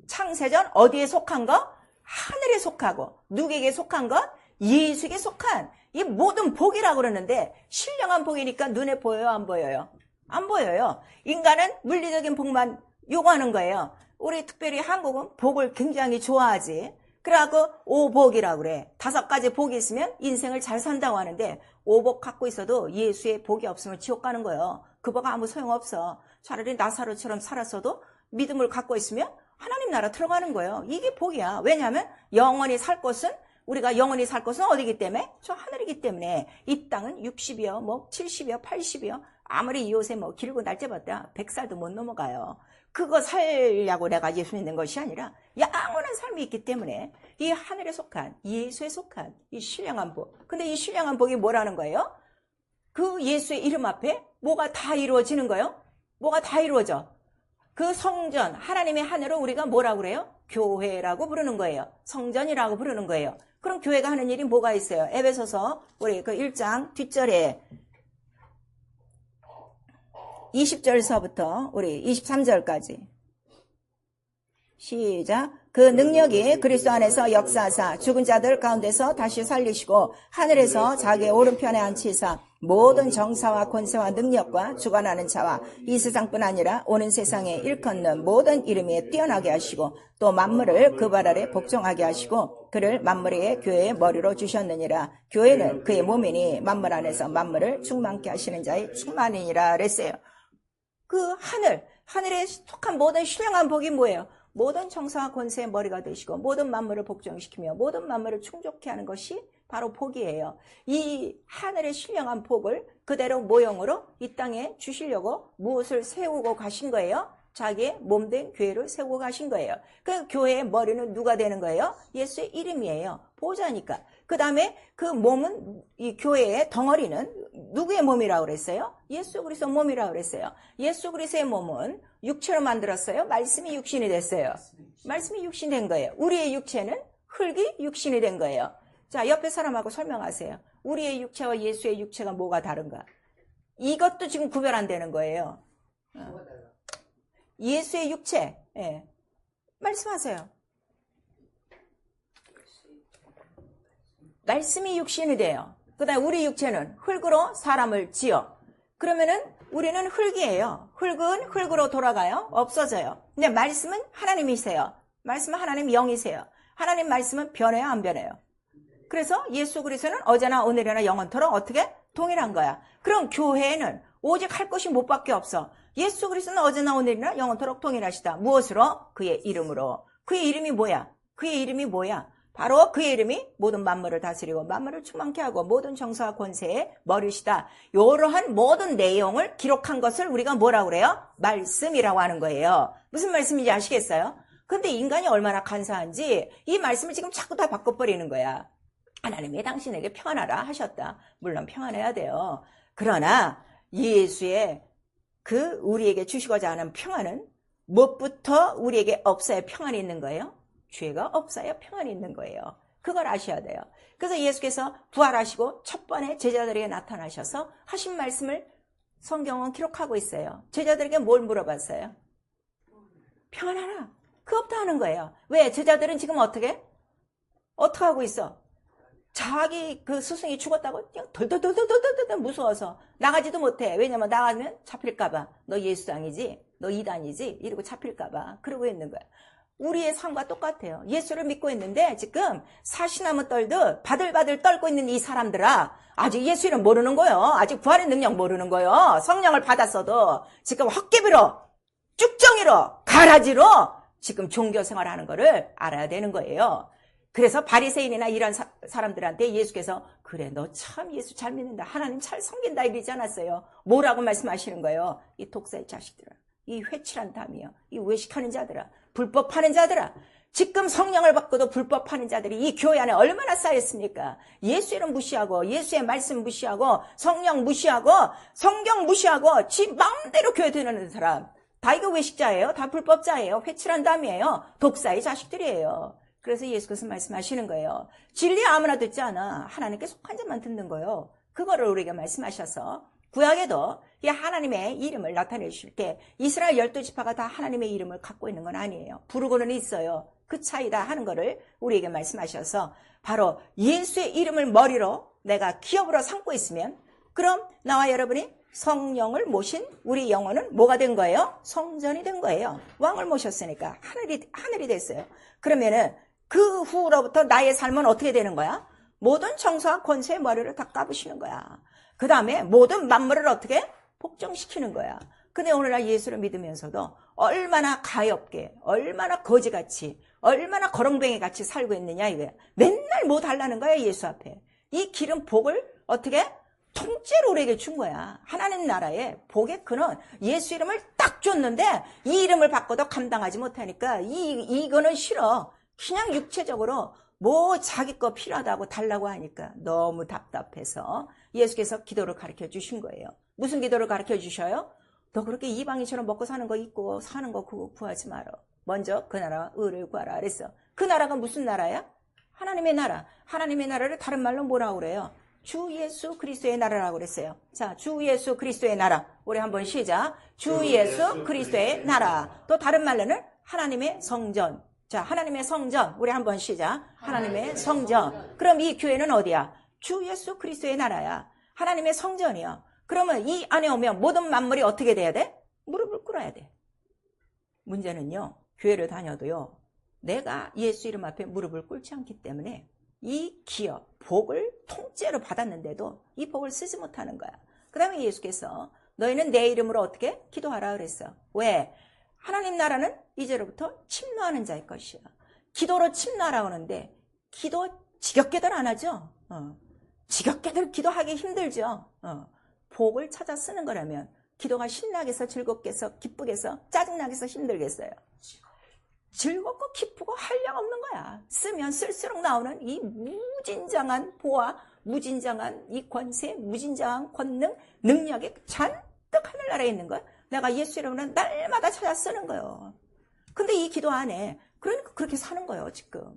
창세전 어디에 속한 거? 하늘에 속하고 누구에게 속한 것? 예수에게 속한 이 모든 복이라고 그러는데 신령한 복이니까 눈에 보여요? 안 보여요? 안 보여요. 인간은 물리적인 복만 요구하는 거예요. 우리 특별히 한국은 복을 굉장히 좋아하지. 그래갖고 오복이라고 그래. 5가지 복이 있으면 인생을 잘 산다고 하는데 오복 갖고 있어도 예수의 복이 없으면 지옥 가는 거예요. 그 복 아무 소용없어. 차라리 나사로처럼 살았어도 믿음을 갖고 있으면 하나님 나라 들어가는 거예요. 이게 복이야. 왜냐하면 영원히 살 곳은 우리가 영원히 살 곳은 어디기 때문에? 저 하늘이기 때문에. 이 땅은 60이요, 뭐 70이요, 80이요. 아무리 이웃에 뭐 길고 날짜봤다 100살도 못 넘어가요. 그거 살려고 내가 예수 믿는 것이 아니라 영원한 삶이 있기 때문에 이 하늘에 속한, 예수에 속한 이 신령한 복. 근데 이 신령한 복이 뭐라는 거예요? 그 예수의 이름 앞에 뭐가 다 이루어지는 거예요? 뭐가 다 이루어져? 그 성전, 하나님의 하늘을 우리가 뭐라고 그래요? 교회라고 부르는 거예요. 성전이라고 부르는 거예요. 그럼 교회가 하는 일이 뭐가 있어요? 에베소서 우리 그 1장 뒷절에 20절서부터 우리 23절까지 시작. 그 능력이 그리스도 안에서 역사하사 죽은 자들 가운데서 다시 살리시고 하늘에서 자기의 오른편에 앉히사 모든 정사와 권세와 능력과 주관하는 자와 이 세상뿐 아니라 오는 세상에 일컫는 모든 이름에 뛰어나게 하시고 또 만물을 그 발 아래 복종하게 하시고 그를 만물의 교회의 머리로 주셨느니라. 교회는 그의 몸이니 만물 안에서 만물을 충만케 하시는 자의 충만이니라 그랬어요. 그 하늘에 속한 모든 신령한 복이 뭐예요? 모든 정사와 권세의 머리가 되시고 모든 만물을 복종시키며 모든 만물을 충족케 하는 것이 바로 복이에요. 이 하늘의 신령한 복을 그대로 모형으로 이 땅에 주시려고 무엇을 세우고 가신 거예요? 자기의 몸된 교회를 세우고 가신 거예요. 그 교회의 머리는 누가 되는 거예요? 예수의 이름이에요. 보호자니까. 그 다음에 그 몸은, 이 교회의 덩어리는 누구의 몸이라고 그랬어요? 예수 그리스도 몸이라고 그랬어요. 예수 그리스도의 몸은 육체로 만들었어요? 말씀이 육신이 됐어요. 말씀이 육신이 된 거예요. 우리의 육체는 흙이 육신이 된 거예요. 자, 옆에 사람하고 설명하세요. 우리의 육체와 예수의 육체가 뭐가 다른가? 이것도 지금 구별 안 되는 거예요. 예수의 육체, 예. 말씀하세요. 말씀이 육신이 돼요. 그 다음에 우리 육체는 흙으로 사람을 지어. 그러면은 우리는 흙이에요. 흙은 흙으로 돌아가요. 없어져요. 근데 말씀은 하나님이세요. 말씀은 하나님 영이세요. 하나님 말씀은 변해요, 안 변해요? 그래서 예수 그리스도는 어제나 오늘이나 영원토록 어떻게? 동일한 거야. 그럼 교회는 오직 할 것이 못밖에 없어. 예수 그리스도는 어제나 오늘이나 영원토록 동일하시다. 무엇으로? 그의 이름으로. 그의 이름이 뭐야? 그의 이름이 뭐야? 바로 그의 이름이 모든 만물을 다스리고 만물을 충만케 하고 모든 정사와 권세의 머리시다. 이러한 모든 내용을 기록한 것을 우리가 뭐라고 그래요? 말씀이라고 하는 거예요. 무슨 말씀인지 아시겠어요? 근데 인간이 얼마나 간사한지 이 말씀을 지금 자꾸 다 바꿔버리는 거야. 하나님이 당신에게 평안하라 하셨다. 물론 평안해야 돼요. 그러나 예수의 그 우리에게 주시고자 하는 평안은 무엇부터 우리에게 없어야 평안이 있는 거예요? 죄가 없어야 평안이 있는 거예요. 그걸 아셔야 돼요. 그래서 예수께서 부활하시고 첫 번에 제자들에게 나타나셔서 하신 말씀을 성경은 기록하고 있어요. 제자들에게 뭘 물어봤어요? 평안하라. 그거 없다 하는 거예요. 왜? 제자들은 지금 어떻게 하고 있어? 자기 그 스승이 죽었다고 그냥 덜덜덜덜덜덜 무서워서 나가지도 못해. 왜냐면 나가면 잡힐까봐. 너 예수장이지? 너 이단이지? 이러고 잡힐까봐. 그러고 있는 거야. 우리의 삶과 똑같아요. 예수를 믿고 있는데 지금 사시나무 떨듯 바들바들 떨고 있는 이 사람들아, 아직 예수 이름 모르는 거요. 아직 부활의 능력 모르는 거요. 성령을 받았어도 지금 헛개비로 쭉정이로 가라지로 지금 종교생활하는 거를 알아야 되는 거예요. 그래서 바리새인이나 이런 사람들한테 예수께서 그래 너 참 예수 잘 믿는다, 하나님 잘 섬긴다 이러지 않았어요. 뭐라고 말씀하시는 거예요? 이 독사의 자식들아, 이 회칠한 담이여, 이 외식하는 자들아, 불법하는 자들아. 지금 성령을 받고도 불법하는 자들이 이 교회 안에 얼마나 쌓였습니까? 예수 이름 무시하고 예수의 말씀 무시하고 성령 무시하고 성경 무시하고 지 마음대로 교회 다니는 사람, 다 이거 외식자예요. 다 불법자예요. 회칠한 담이에요. 독사의 자식들이에요. 그래서 예수께서 말씀하시는 거예요. 진리 아무나 듣지 않아. 하나님께 속한 자만 듣는 거예요. 그거를 우리에게 말씀하셔서 구약에도 이 하나님의 이름을 나타내 주실 때 이스라엘 12지파가 다 하나님의 이름을 갖고 있는 건 아니에요. 부르고는 있어요. 그 차이다 하는 거를 우리에게 말씀하셔서 바로 예수의 이름을 머리로 내가 기업으로 삼고 있으면 그럼 나와 여러분이 성령을 모신 우리 영혼은 뭐가 된 거예요? 성전이 된 거예요. 왕을 모셨으니까 하늘이 됐어요. 그러면은 그 후로부터 나의 삶은 어떻게 되는 거야? 모든 정사와 권세의 머리를 다 까부시는 거야. 그 다음에 모든 만물을 어떻게? 복종시키는 거야. 근데 오늘날 예수를 믿으면서도 얼마나 가엾게, 얼마나 거지같이, 얼마나 거렁뱅이같이 살고 있느냐 이거야. 맨날 뭐 달라는 거야 예수 앞에. 이 기름 복을 어떻게? 통째로 우리에게 준 거야. 하나님 나라의 복의 근원, 예수 이름을 딱 줬는데 이 이름을 바꿔도 감당하지 못하니까 이거는 싫어. 그냥 육체적으로 뭐 자기 거 필요하다고 달라고 하니까 너무 답답해서 예수께서 기도를 가르쳐 주신 거예요. 무슨 기도를 가르쳐 주셔요? 너 그렇게 이방인처럼 먹고 사는 거 있고 사는 거 그거 구하지 마라. 먼저 그 나라 의를 구하라 그랬어. 그 나라가 무슨 나라야? 하나님의 나라. 하나님의 나라를 다른 말로 뭐라고 그래요? 주 예수 그리스도의 나라라고 그랬어요. 자, 주 예수 그리스도의 나라. 우리 한번 시작. 주 예수 그리스도의 나라. 또 다른 말로는 하나님의 성전. 자, 하나님의 성전. 우리 한번 시작. 하나님의 성전. 그럼 이 교회는 어디야? 주 예수 그리스도의 나라야. 하나님의 성전이야. 그러면 이 안에 오면 모든 만물이 어떻게 돼야 돼? 무릎을 꿇어야 돼. 문제는요, 교회를 다녀도요, 내가 예수 이름 앞에 무릎을 꿇지 않기 때문에 이 기업, 복을 통째로 받았는데도 이 복을 쓰지 못하는 거야. 그 다음에 예수께서 너희는 내 이름으로 어떻게? 기도하라 그랬어. 왜? 하나님 나라는 이제로부터 침노하는 자의 것이야. 기도로 침노하라고 하는데 기도 지겹게들 안 하죠. 지겹게들 기도하기 힘들죠. 복을 찾아 쓰는 거라면 기도가 신나게 해서 즐겁게 해서 기쁘게 해서 짜증나게 해서 힘들겠어요. 즐겁고 기쁘고 한량 없는 거야. 쓰면 쓸수록 나오는 이 무진장한 보아, 무진장한 이 권세, 무진장한 권능, 능력이 잔뜩 하늘나라에 있는 거야. 내가 예수 이름으로 날마다 찾아 쓰는 거예요. 근데 이 기도 안에 그러니까 그렇게 사는 거예요 지금.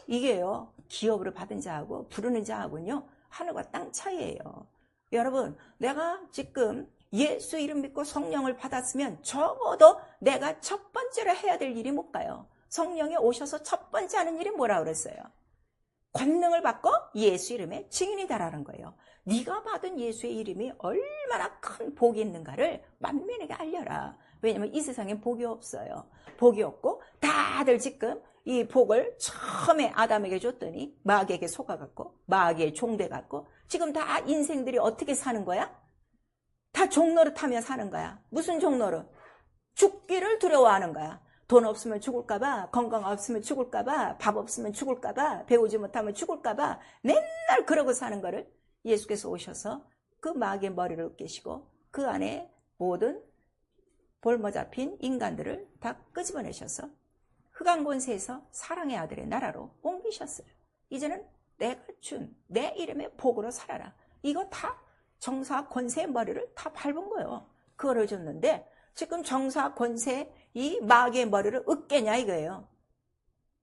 이게요 기업으로 받은 자하고 부르는 자하고는요 하늘과 땅 차이예요. 여러분 내가 지금 예수 이름 믿고 성령을 받았으면 적어도 내가 첫 번째로 해야 될 일이 뭘까요? 성령이 오셔서 첫 번째 하는 일이 뭐라고 그랬어요? 권능을 받고 예수 이름의 증인이 되라는 거예요. 네가 받은 예수의 이름이 얼마나 큰 복이 있는가를 만민에게 알려라. 왜냐면 이 세상에 복이 없어요. 복이 없고 다들 지금 이 복을 처음에 아담에게 줬더니 마귀에게 속아갖고 마귀의 종돼갖고 지금 다 인생들이 어떻게 사는 거야? 다 종노릇하며 사는 거야. 무슨 종노릇? 죽기를 두려워하는 거야. 돈 없으면 죽을까봐, 건강 없으면 죽을까봐, 밥 없으면 죽을까봐, 배우지 못하면 죽을까봐 맨날 그러고 사는 거를 예수께서 오셔서 그 마귀의 머리를 깨시고 그 안에 모든 볼모 잡힌 인간들을 다 끄집어내셔서 흑암 권세에서 사랑의 아들의 나라로 옮기셨어요. 이제는 내가 준 내 이름의 복으로 살아라. 이거 다 정사 권세의 머리를 다 밟은 거예요. 그거를 줬는데 지금 정사 권세 이 마귀의 머리를 으깨냐 이거예요.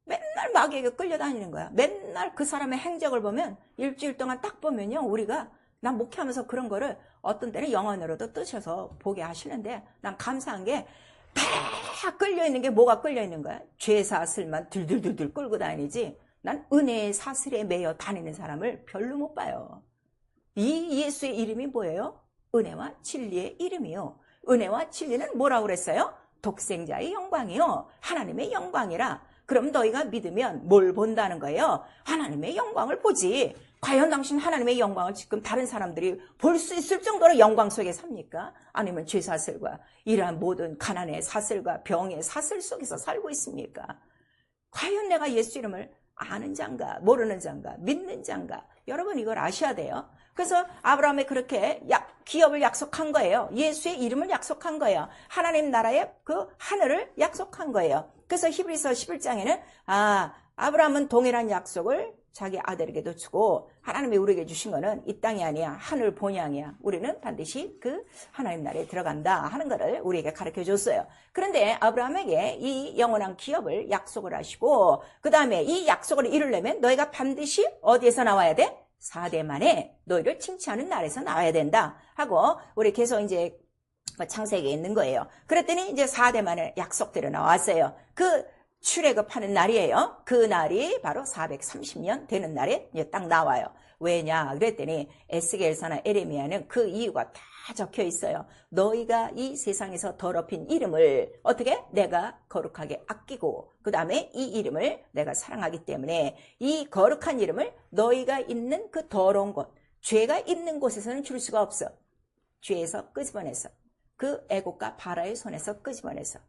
맨날 마귀에게 끌려다니는 거야. 맨날 그 사람의 행적을 보면 일주일 동안 딱 보면요. 우리가 난 목회하면서 그런 거를 어떤 때는 영혼으로도 뜨셔서 보게 하시는데 난 감사한 게 다 끌려있는 게 뭐가 끌려있는 거야? 죄 사슬만 들들들들 끌고 다니지 난 은혜의 사슬에 매여 다니는 사람을 별로 못 봐요. 이 예수의 이름이 뭐예요? 은혜와 진리의 이름이요. 은혜와 진리는 뭐라고 그랬어요? 독생자의 영광이요. 하나님의 영광이라. 그럼 너희가 믿으면 뭘 본다는 거예요? 하나님의 영광을 보지. 과연 당신 하나님의 영광을 지금 다른 사람들이 볼 수 있을 정도로 영광 속에 삽니까? 아니면 죄사슬과 이러한 모든 가난의 사슬과 병의 사슬 속에서 살고 있습니까? 과연 내가 예수 이름을 아는 자인가 모르는 자인가 믿는 자인가 여러분 이걸 아셔야 돼요. 그래서 아브라함에 그렇게 기업을 약속한 거예요. 예수의 이름을 약속한 거예요. 하나님 나라의 그 하늘을 약속한 거예요. 그래서 히브리서 11장에는 아브라함은 동일한 약속을 자기 아들에게도 주고 하나님이 우리에게 주신 거는 이 땅이 아니야. 하늘 본향이야. 우리는 반드시 그 하나님 나라에 들어간다 하는 거를 우리에게 가르쳐 줬어요. 그런데 아브라함에게 이 영원한 기업을 약속을 하시고 그 다음에 이 약속을 이루려면 너희가 반드시 어디에서 나와야 돼? 4대 만에 너희를 칭찬하는 날에서 나와야 된다 하고 우리 계속 이제 창세기에 있는 거예요. 그랬더니 이제 4대 만에 약속대로 나왔어요. 그 출애굽하는 날이에요. 그 날이 바로 430년 되는 날에 이제 딱 나와요. 왜냐 그랬더니 에스겔서나 에레미야는 그 이유가 다 적혀 있어요. 너희가 이 세상에서 더럽힌 이름을 어떻게 내가 거룩하게 아끼고 그 다음에 이 이름을 내가 사랑하기 때문에 이 거룩한 이름을 너희가 있는 그 더러운 곳 죄가 있는 곳에서는 줄 수가 없어. 죄에서 끄집어내서 그 애국과 바라의 손에서 끄집어내서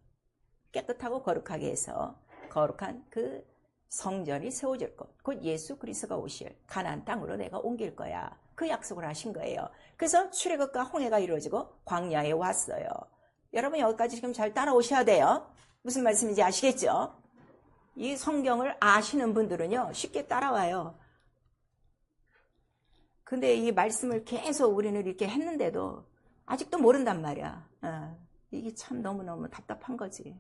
깨끗하고 거룩하게 해서 거룩한 그 성전이 세워질 것, 곧 예수 그리스도가 오실 가나안 땅으로 내가 옮길 거야. 그 약속을 하신 거예요. 그래서 출애굽과 홍해가 이루어지고 광야에 왔어요. 여러분 여기까지 지금 잘 따라오셔야 돼요. 무슨 말씀인지 아시겠죠? 이 성경을 아시는 분들은요 쉽게 따라와요. 근데 이 말씀을 계속 우리는 이렇게 했는데도 아직도 모른단 말이야. 이게 참 너무너무 답답한 거지.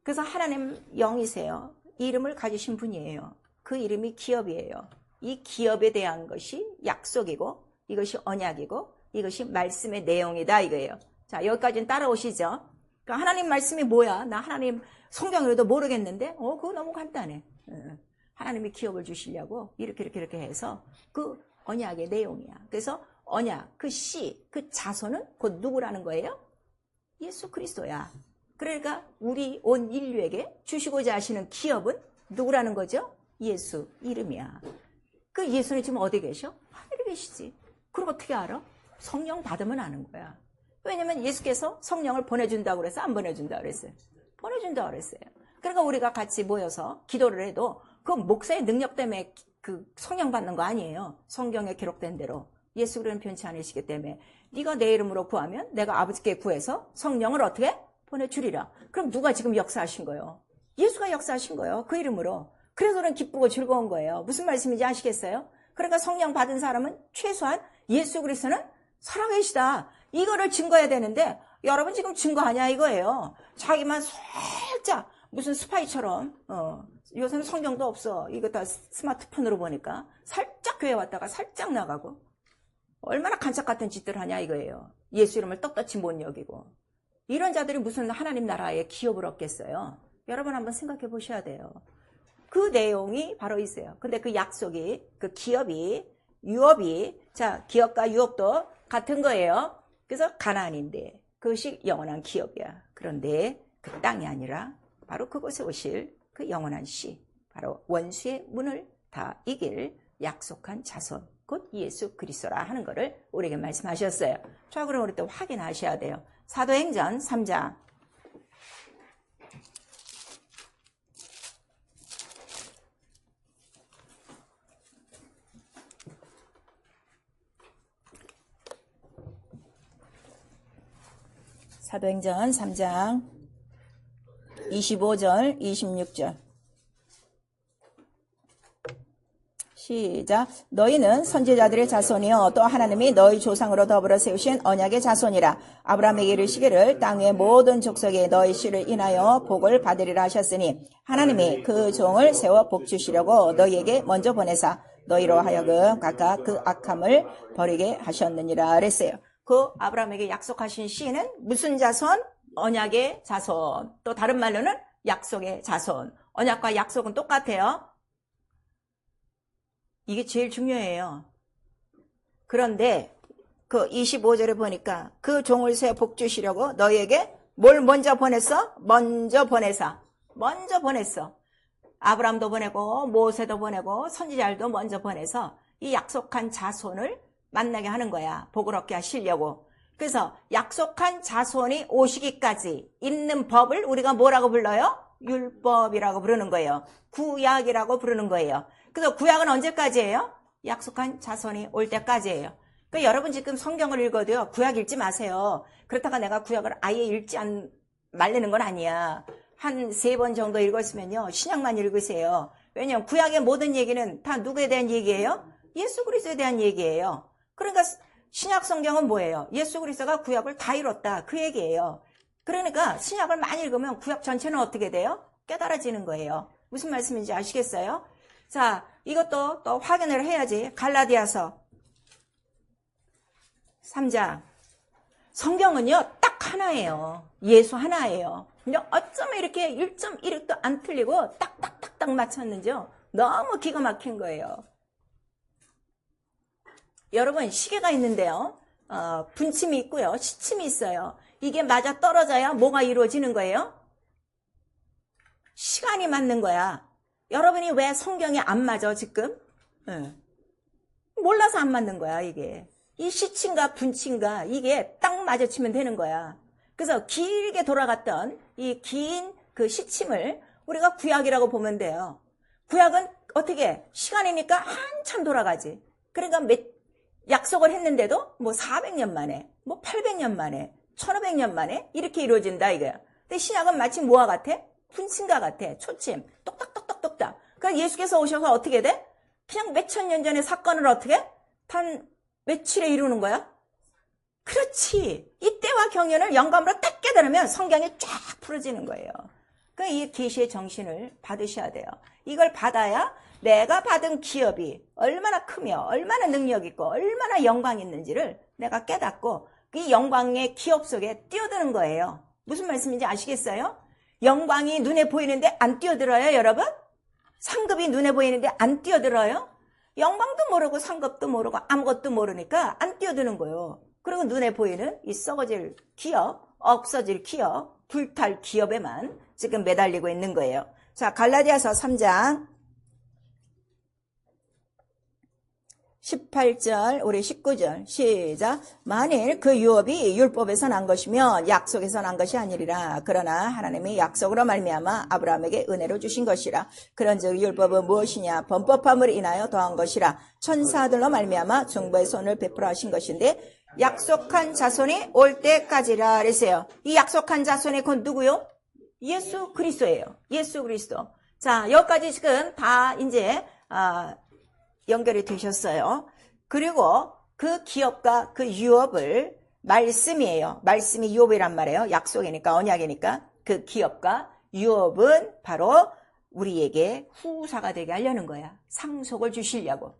그래서 하나님 영이세요. 이름을 가지신 분이에요. 그 이름이 기업이에요. 이 기업에 대한 것이 약속이고 이것이 언약이고 이것이 말씀의 내용이다 이거예요. 자, 여기까지는 따라오시죠. 그러니까 하나님 말씀이 뭐야? 나 하나님 성경으로도 모르겠는데 그거 너무 간단해. 하나님이 기업을 주시려고 이렇게 해서 그 언약의 내용이야. 그래서 언약, 그 씨, 그 자손은 곧 누구라는 거예요? 예수 그리스도야. 그러니까 우리 온 인류에게 주시고자 하시는 기업은 누구라는 거죠? 예수 이름이야. 그 예수는 지금 어디 계셔? 하늘에 계시지. 그럼 어떻게 알아? 성령 받으면 아는 거야. 왜냐면 예수께서 성령을 보내준다고 그랬어? 안 보내준다고 그랬어요? 보내준다고 그랬어요. 그러니까 우리가 같이 모여서 기도를 해도 그 목사의 능력 때문에 그 성령 받는 거 아니에요. 성경에 기록된 대로 예수 그리스도는 변치 않으시기 때문에 네가 내 이름으로 구하면 내가 아버지께 구해서 성령을 어떻게? 보내주리라. 그럼 누가 지금 역사하신 거예요? 예수가 역사하신 거예요. 그 이름으로. 그래서 그는 기쁘고 즐거운 거예요. 무슨 말씀인지 아시겠어요? 그러니까 성령 받은 사람은 최소한 예수 그리스도는 살아계시다. 이거를 증거해야 되는데 여러분 지금 증거하냐 이거예요. 자기만 살짝 무슨 스파이처럼 요새는 성경도 없어. 이거 다 스마트폰으로 보니까 살짝 교회 왔다가 살짝 나가고 얼마나 간짝 같은 짓들 하냐 이거예요. 예수 이름을 떳떳이 못 여기고 이런 자들이 무슨 하나님 나라의 기업을 얻겠어요. 여러분 한번 생각해 보셔야 돼요. 그 내용이 바로 있어요. 근데 그 약속이 그 기업이 유업이 자 기업과 유업도 같은 거예요. 그래서 가나안인데 그것이 영원한 기업이야. 그런데 그 땅이 아니라 바로 그곳에 오실 그 영원한 씨 바로 원수의 문을 다 이길 약속한 자손 곧 예수 그리스도라 하는 것을 우리에게 말씀하셨어요. 자 그럼 우리 또 확인하셔야 돼요. 사도행전 3장 사도행전 3장 25절 26절 시작. 너희는 선지자들의 자손이요 또 하나님이 너희 조상으로 더불어 세우신 언약의 자손이라. 아브라함에게 이르시기를 땅 위의 모든 족속에 너희 씨를 인하여 복을 받으리라 하셨으니 하나님이 그 종을 세워 복 주시려고 너희에게 먼저 보내사 너희로 하여금 각각 그 악함을 버리게 하셨느니라 그랬어요. 그 아브라함에게 약속하신 씨는 무슨 자손? 언약의 자손. 또 다른 말로는 약속의 자손. 언약과 약속은 똑같아요. 이게 제일 중요해요. 그런데 그 25절에 보니까 그 종을 세워 복 주시려고 너희에게 뭘 먼저 보냈어? 먼저 보냈어. 아브라함도 보내고 모세도 보내고 선지자들도 먼저 보내서 이 약속한 자손을 만나게 하는 거야. 복을 얻게 하시려고. 그래서 약속한 자손이 오시기까지 있는 법을 우리가 뭐라고 불러요? 율법이라고 부르는 거예요. 구약이라고 부르는 거예요. 그래서 구약은 언제까지예요? 약속한 자손이 올 때까지예요. 그러니까 여러분 지금 성경을 읽어도요. 구약 읽지 마세요. 그렇다가 내가 구약을 아예 읽지 말리는 건 아니야. 한 3번 정도 읽었으면요. 신약만 읽으세요. 왜냐하면 구약의 모든 얘기는 다 누구에 대한 얘기예요? 예수 그리스도에 대한 얘기예요. 그러니까 신약 성경은 뭐예요? 예수 그리스도가 구약을 다 이뤘다. 그 얘기예요. 그러니까 신약을 많이 읽으면 구약 전체는 어떻게 돼요? 깨달아지는 거예요. 무슨 말씀인지 아시겠어요? 자, 이것도 또 확인을 해야지. 갈라디아서 3장. 성경은요, 딱 하나예요. 예수 하나예요. 근데 어쩌면 이렇게 1.1획도 안 틀리고 딱딱딱딱 맞췄는지요. 너무 기가 막힌 거예요. 여러분, 시계가 있는데요. 분침이 있고요. 시침이 있어요. 이게 맞아 떨어져야 뭐가 이루어지는 거예요? 시간이 맞는 거야. 여러분이 왜 성경이 안 맞아 지금? 몰라서 안 맞는 거야 이게. 이 시침과 분침과 이게 딱 마주치면 되는 거야. 그래서 길게 돌아갔던 이 긴 그 시침을 우리가 구약이라고 보면 돼요. 구약은 어떻게 시간이니까 한참 돌아가지. 그러니까 약속을 했는데도 뭐 400년 만에, 뭐 800년 만에, 1500년 만에 이렇게 이루어진다 이거야. 근데 신약은 마치 뭐와 같아? 분침과 같아. 초침. 똑딱똑딱똑딱. 그러니까 예수께서 오셔서 어떻게 돼? 그냥 몇천 년 전의 사건을 어떻게? 단 며칠에 이루는 거야? 그렇지. 이때와 경연을 영감으로 딱 깨달으면 성경이 쫙 풀어지는 거예요. 그러니까 이 계시의 정신을 받으셔야 돼요. 이걸 받아야 내가 받은 기업이 얼마나 크며 얼마나 능력 있고 얼마나 영광 있는지를 내가 깨닫고 이 영광의 기업 속에 뛰어드는 거예요. 무슨 말씀인지 아시겠어요? 영광이 눈에 보이는데 안 뛰어들어요, 여러분? 상급이 눈에 보이는데 안 뛰어들어요? 영광도 모르고 상급도 모르고 아무것도 모르니까 안 뛰어드는 거예요. 그리고 눈에 보이는 이 썩어질 기업, 없어질 기업, 불탈 기업에만 지금 매달리고 있는 거예요. 자, 갈라디아서 3장 18절 우리 19절 시작. 만일 그 유업이 율법에서 난 것이면 약속에서 난 것이 아니리라. 그러나 하나님이 약속으로 말미암아 아브라함에게 은혜로 주신 것이라. 그런즉 율법은 무엇이냐? 범법함을 인하여 더한 것이라. 천사들로 말미암아 정보의 손을 베풀어 하신 것인데 약속한 자손이 올 때까지라 그랬어요. 이 약속한 자손이 곧 누구요? 예수 그리스도예요. 예수 그리스도. 자, 여기까지 지금 다 이제 연결이 되셨어요. 그리고 그 기업과 그 유업을 말씀이에요. 말씀이 유업이란 말이에요. 약속이니까 언약이니까 그 기업과 유업은 바로 우리에게 후사가 되게 하려는 거야. 상속을 주시려고.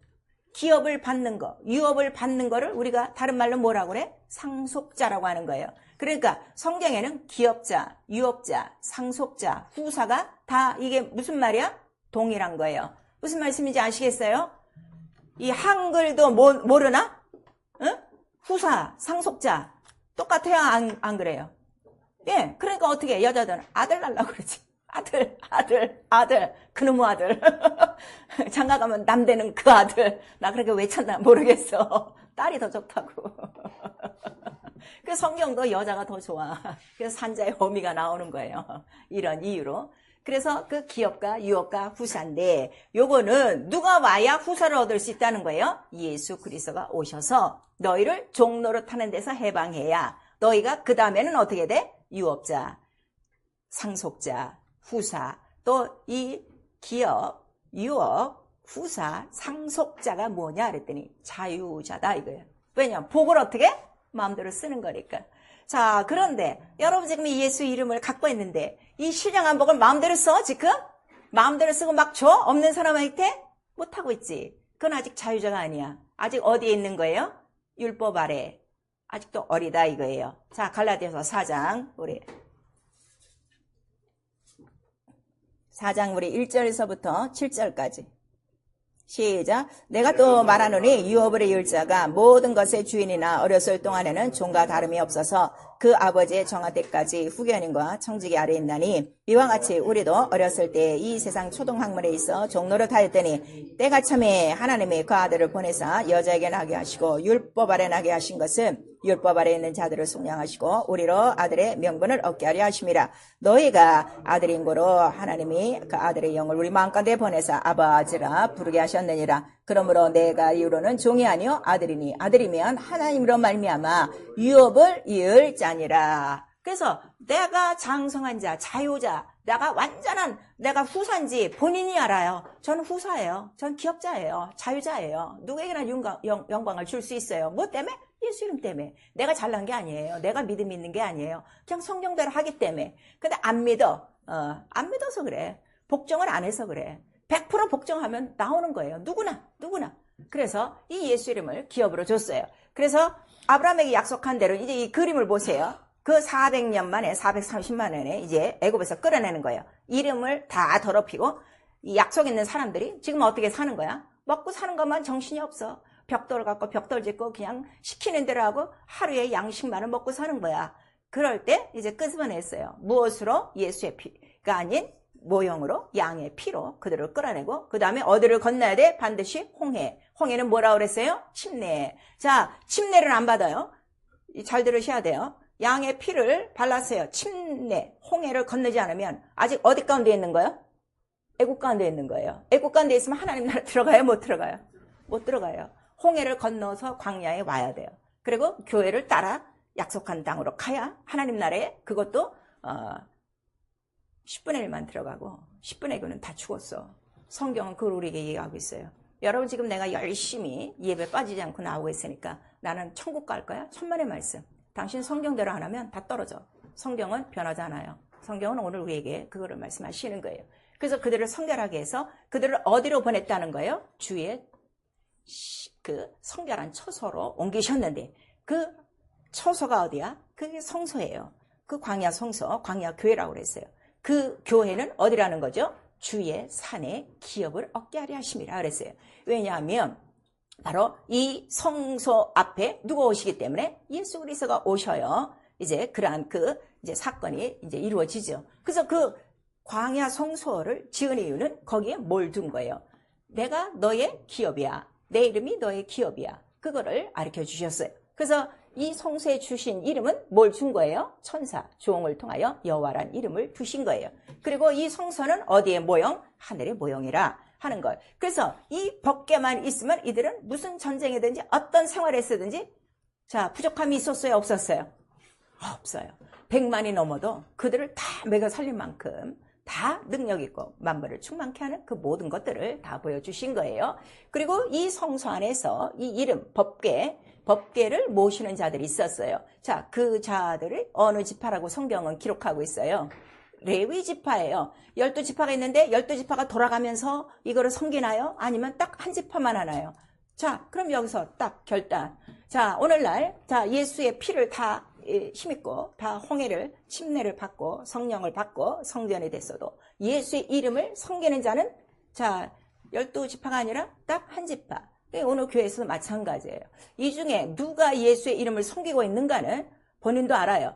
기업을 받는 거, 유업을 받는 거를 우리가 다른 말로 뭐라고 그래? 상속자라고 하는 거예요. 그러니까 성경에는 기업자, 유업자, 상속자, 후사가 다 이게 무슨 말이야? 동일한 거예요. 무슨 말씀인지 아시겠어요? 이 한글도 모르나? 응? 후사, 상속자 똑같아요? 안 그래요? 예, 그러니까 어떻게 여자들은 아들 낳으려고 그러지. 아들, 그놈의 아들. 장가 가면 남 되는 그 아들. 나 그렇게 왜 찾나 모르겠어. 딸이 더 좋다고. 그 성경도 여자가 더 좋아. 그래서 산자의 어미가 나오는 거예요. 이런 이유로. 그래서 그 기업가, 유업가, 후사인데 요거는 누가 와야 후사를 얻을 수 있다는 거예요? 예수 그리스도가 오셔서 너희를 종노릇 하는 데서 해방해야 너희가 그 다음에는 어떻게 돼? 유업자, 상속자, 후사, 또 이 기업, 유업, 후사, 상속자가 뭐냐 그랬더니 자유자다 이거예요. 왜냐? 복을 어떻게? 마음대로 쓰는 거니까. 자, 그런데 여러분 지금 이 예수 이름을 갖고 있는데 이 신령한 복을 마음대로 써 지금? 마음대로 쓰고 막 줘? 없는 사람한테? 못하고 있지. 그건 아직 자유자가 아니야. 아직 어디에 있는 거예요? 율법 아래. 아직도 어리다 이거예요. 자, 갈라디아서 4장 우리 4장 우리 1절에서부터 7절까지 시작. 내가 또 말하노니 유업을 이을 자가 모든 것의 주인이나 어렸을 동안에는 종과 다름이 없어서 그 아버지의 정한 때까지 후견인과 청지기 아래 있나니 이와 같이 우리도 어렸을 때 이 세상 초동학문에 있어 종노릇 하였더니 때가 참에 하나님이 그 아들을 보내사 여자에게 나게 하시고 율법 아래 나게 하신 것은 율법 아래 있는 자들을 속량하시고 우리로 아들의 명분을 얻게 하려 하심이라. 너희가 아들인 고로 하나님이 그 아들의 영을 우리 마음가운데 보내사 아버지라 부르게 하셨느니라. 그러므로 내가 이후로는 종이 아니요 아들이니 아들이면 하나님으로 말미암아 유업을 이을 자니라. 그래서 내가 장성한 자, 자유자, 내가 완전한 내가 후사인지 본인이 알아요. 저는 후사예요. 전 기업자예요. 자유자예요. 누구에게나 영광을 줄 수 있어요. 뭐 때문에? 예수 이름 때문에. 내가 잘난 게 아니에요. 내가 믿음 있는 게 아니에요. 그냥 성경대로 하기 때문에. 근데 안 믿어. 안 믿어서 그래. 복종을 안 해서 그래. 100% 복종하면 나오는 거예요. 누구나. 그래서 이 예수 이름을 기업으로 줬어요. 그래서 아브라함에게 약속한 대로 이제 이 그림을 보세요. 그 400년 만에 430만 년에 이제 애굽에서 끌어내는 거예요. 이름을 다 더럽히고 이 약속 있는 사람들이 지금 어떻게 사는 거야? 먹고 사는 것만 정신이 없어. 벽돌 갖고 벽돌 짓고 그냥 시키는 대로 하고 하루에 양식만을 먹고 사는 거야. 그럴 때 이제 끄집어냈어요. 무엇으로? 예수의 피가 아닌 모형으로 양의 피로 그들을 끌어내고 그 다음에 어디를 건너야 돼? 반드시 홍해. 홍해는 뭐라고 그랬어요? 침례. 자, 침례를 안 받아요. 잘 들으셔야 돼요. 양의 피를 발랐어요. 침례, 홍해를 건너지 않으면 아직 어디 가운데 있는 거예요? 애국 가운데 있는 거예요. 애국 가운데 있으면 하나님 나라 들어가요? 못 들어가요? 못 들어가요. 홍해를 건너서 광야에 와야 돼요. 그리고 교회를 따라 약속한 땅으로 가야 하나님 나라에 그것도 10분의 1만 들어가고 10분의 9는 다 죽었어. 성경은 그걸 우리에게 얘기하고 있어요. 여러분 지금 내가 열심히 예배 빠지지 않고 나오고 있으니까 나는 천국 갈 거야? 천만의 말씀. 당신 성경대로 안 하면 다 떨어져. 성경은 변하지 않아요. 성경은 오늘 우리에게 그거를 말씀하시는 거예요. 그래서 그들을 성결하게 해서 그들을 어디로 보냈다는 거예요? 주의 그 성결한 처소로 옮기셨는데 그 처소가 어디야? 그게 성소예요. 그 광야 성소, 광야 교회라고 그랬어요. 그 교회는 어디라는 거죠? 주의 산에 기업을 얻게 하려 하심이라 그랬어요. 왜냐하면 바로 이 성소 앞에 누가 오시기 때문에 예수 그리스도가 오셔요. 이제 그러한 이제 사건이 이제 이루어지죠. 그래서 그 광야 성소를 지은 이유는 거기에 뭘 둔 거예요? 내가 너의 기업이야. 내 이름이 너의 기업이야. 그거를 가르쳐 주셨어요. 그래서 이 성소에 주신 이름은 뭘 준 거예요? 천사, 종을 통하여 여호와란 이름을 두신 거예요. 그리고 이 성소는 어디의 모형? 하늘의 모형이라 하는 걸. 그래서 이 법궤만 있으면 이들은 무슨 전쟁이든지 어떤 생활을 쓰든지 자 부족함이 있었어요? 없었어요? 없어요. 100만이 넘어도 그들을 다 먹여 살릴 만큼 다 능력 있고 만물을 충만케 하는 그 모든 것들을 다 보여주신 거예요. 그리고 이 성소 안에서 이 이름 법궤를 모시는 자들이 있었어요. 자, 그 자들을 어느 지파라고 성경은 기록하고 있어요. 레위 지파예요. 12지파가 있는데 12지파가 돌아가면서 이거를 섬기나요? 아니면 딱 한 지파만 하나요? 자, 그럼 여기서 딱 결단. 자, 오늘날 자 예수의 피를 다 힘있고 다 홍해를 침례를 받고 성령을 받고 성전이 됐어도 예수의 이름을 섬기는 자는 자 12지파가 아니라 딱 한 지파. 오늘 교회에서도 마찬가지예요. 이 중에 누가 예수의 이름을 섬기고 있는가는 본인도 알아요.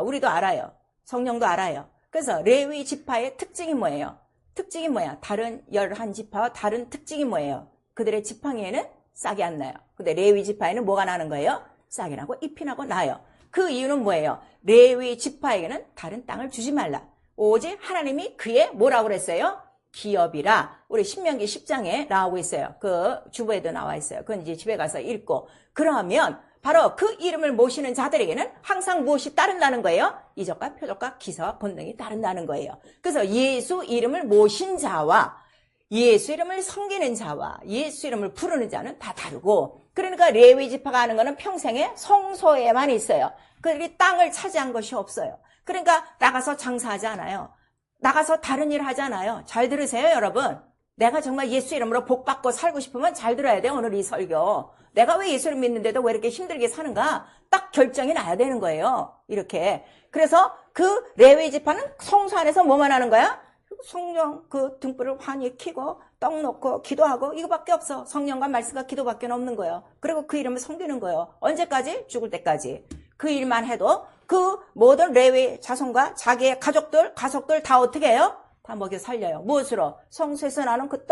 우리도 알아요. 성령도 알아요. 그래서 레위 지파의 특징이 뭐예요? 특징이 뭐야? 다른 11지파와 다른 특징이 뭐예요? 그들의 지팡이에는 싹이 안 나요. 근데 레위 지파에는 뭐가 나는 거예요? 싹이 나고 잎이 나고 나요. 그 이유는 뭐예요? 레위 지파에게는 다른 땅을 주지 말라. 오직 하나님이 그의 뭐라고 그랬어요? 기업이라. 우리 신명기 10장에 나오고 있어요. 그 주보에도 나와 있어요. 그건 이제 집에 가서 읽고. 그러면 바로 그 이름을 모시는 자들에게는 항상 무엇이 따른다는 거예요? 이적과 표적과 기사와 본능이 따른다는 거예요. 그래서 예수 이름을 모신 자와 예수 이름을 섬기는 자와 예수 이름을 부르는 자는 다 다르고, 그러니까 레위 지파가 하는 거는 평생에 성소에만 있어요. 그들이 땅을 차지한 것이 없어요. 그러니까 나가서 장사하지 않아요. 나가서 다른 일 하지 않아요. 잘 들으세요, 여러분. 내가 정말 예수 이름으로 복 받고 살고 싶으면 잘 들어야 돼, 오늘 이 설교. 내가 왜 예수를 믿는데도 왜 이렇게 힘들게 사는가? 딱 결정이 나야 되는 거예요. 이렇게. 그래서 그 레위 지파는 성소 안에서 뭐만 하는 거야? 성령 그 등불을 환히 켜고 떡 놓고 기도하고 이거밖에 없어. 성령과 말씀과 기도밖에 없는 거예요. 그리고 그 이름을 섬기는 거예요. 언제까지? 죽을 때까지. 그 일만 해도 그 모든 레위 자손과 자기의 가족들 다 어떻게 해요? 다 먹여 살려요. 무엇으로? 성소에서 나는 그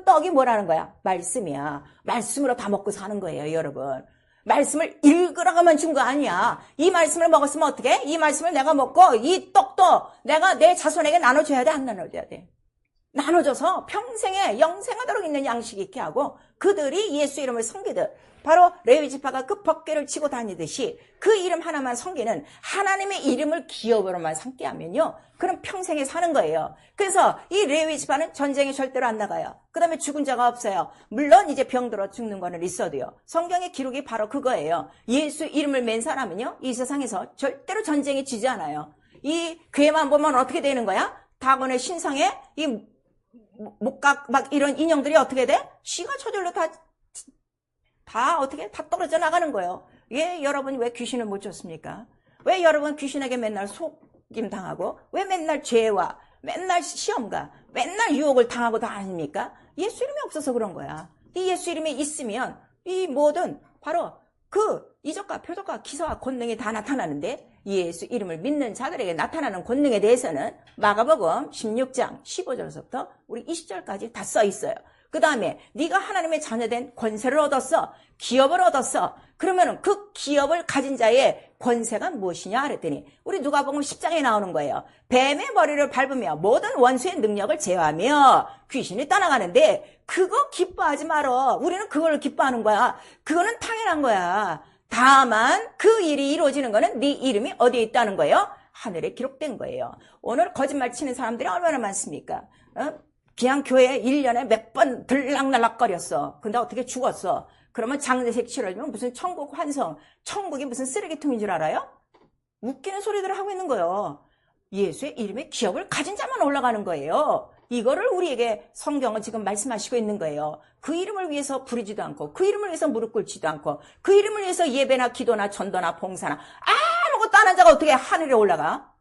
떡이 뭐라는 거야? 말씀이야. 말씀으로 다 먹고 사는 거예요, 여러분. 말씀을 읽으라고만 준 거 아니야. 이 말씀을 먹었으면 어떻게 해? 이 말씀을 내가 먹고 이 떡도 내가 내 자손에게 나눠줘야 돼? 안 나눠줘야 돼? 나눠줘서 평생에 영생하도록 있는 양식이 있게 하고 그들이 예수 이름을 섬기듯 바로 레위 지파가 그 법궤를 치고 다니듯이 그 이름 하나만 섬기는 하나님의 이름을 기업으로만 삼게 하면요, 그럼 평생에 사는 거예요. 그래서 이 레위 지파는 전쟁에 절대로 안 나가요. 그 다음에 죽은 자가 없어요. 물론 이제 병들어 죽는 거는 있어도요. 성경의 기록이 바로 그거예요. 예수 이름을 맨 사람은요, 이 세상에서 절대로 전쟁에 지지 않아요. 이 괴만 보면 어떻게 되는 거야? 다곤의 신상에 이 목각 막 이런 인형들이 어떻게 돼? 씨가 저절로 다 떨어져 나가는 거예요. 예, 여러분이 왜 귀신을 못 쫓습니까? 왜 여러분 귀신에게 맨날 속임 당하고, 왜 맨날 죄와, 맨날 시험과, 맨날 유혹을 당하고 다닙니까? 예수 이름이 없어서 그런 거야. 이 예수 이름이 있으면 이 모든 바로 그 이적과 표적과 기사와 권능이 다 나타나는데 예수 이름을 믿는 자들에게 나타나는 권능에 대해서는 마가복음 16장 15절부터 우리 20절까지 다 써 있어요. 그 다음에 네가 하나님의 자녀된 권세를 얻었어. 기업을 얻었어. 그러면은 그 기업을 가진 자의 권세가 무엇이냐 그랬더니 우리 누가복음 10장에 나오는 거예요. 뱀의 머리를 밟으며 모든 원수의 능력을 제어하며 귀신이 떠나가는데 그거 기뻐하지 말어. 우리는 그걸 기뻐하는 거야. 그거는 당연한 거야. 다만 그 일이 이루어지는 거는 네 이름이 어디에 있다는 거예요? 하늘에 기록된 거예요. 오늘 거짓말 치는 사람들이 얼마나 많습니까? 그냥 교회에 1년에 몇 번 들락날락거렸어. 근데 어떻게 죽었어? 그러면 장례식 치러지면 무슨 천국 환성, 천국이 무슨 쓰레기통인 줄 알아요? 웃기는 소리들을 하고 있는 거예요. 예수의 이름에 기업을 가진 자만 올라가는 거예요. 이거를 우리에게 성경은 지금 말씀하시고 있는 거예요. 그 이름을 위해서 부르지도 않고 그 이름을 위해서 무릎 꿇지도 않고 그 이름을 위해서 예배나 기도나 전도나 봉사나 아무것도 안 한 자가 어떻게 하늘에 올라가?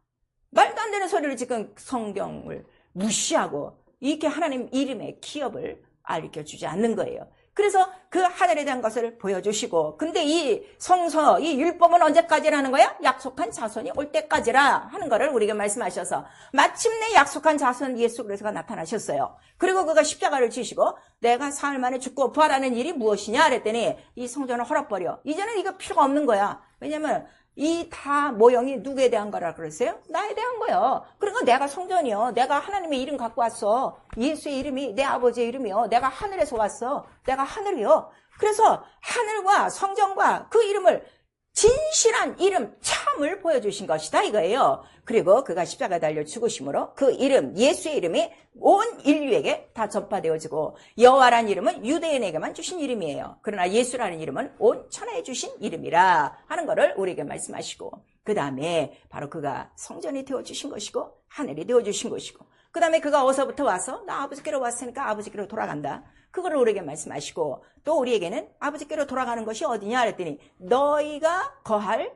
말도 안 되는 소리를 지금 성경을 무시하고 이렇게 하나님 이름의 기업을 알려주지 않는 거예요. 그래서 그 하늘에 대한 것을 보여주시고 근데 이 성서, 이 율법은 언제까지라는 거야? 약속한 자손이 올 때까지라 하는 거를 우리에게 말씀하셔서 마침내 약속한 자손 예수 그리스도가 나타나셨어요. 그리고 그가 십자가를 지시고 내가 사흘 만에 죽고 부활하는 일이 무엇이냐 그랬더니 이 성전을 헐어버려. 이제는 이거 필요가 없는 거야. 왜냐면 이 다 모형이 누구에 대한 거라 그랬어요? 나에 대한 거예요. 그러니까 내가 성전이요. 내가 하나님의 이름 갖고 왔어. 예수의 이름이 내 아버지의 이름이요. 내가 하늘에서 왔어. 내가 하늘이요. 그래서 하늘과 성전과 그 이름을 진실한 이름 참을 보여주신 것이다 이거예요. 그리고 그가 십자가에 달려 죽으심으로 그 이름 예수의 이름이 온 인류에게 다 전파되어지고 여호와라는 이름은 유대인에게만 주신 이름이에요. 그러나 예수라는 이름은 온 천하에 주신 이름이라 하는 것을 우리에게 말씀하시고 그 다음에 바로 그가 성전이 되어주신 것이고 하늘이 되어주신 것이고 그 다음에 그가 어디서부터 와서 나 아버지께로 왔으니까 아버지께로 돌아간다. 그거를 우리에게 말씀하시고 또 우리에게는 아버지께로 돌아가는 것이 어디냐 그랬더니 너희가 거할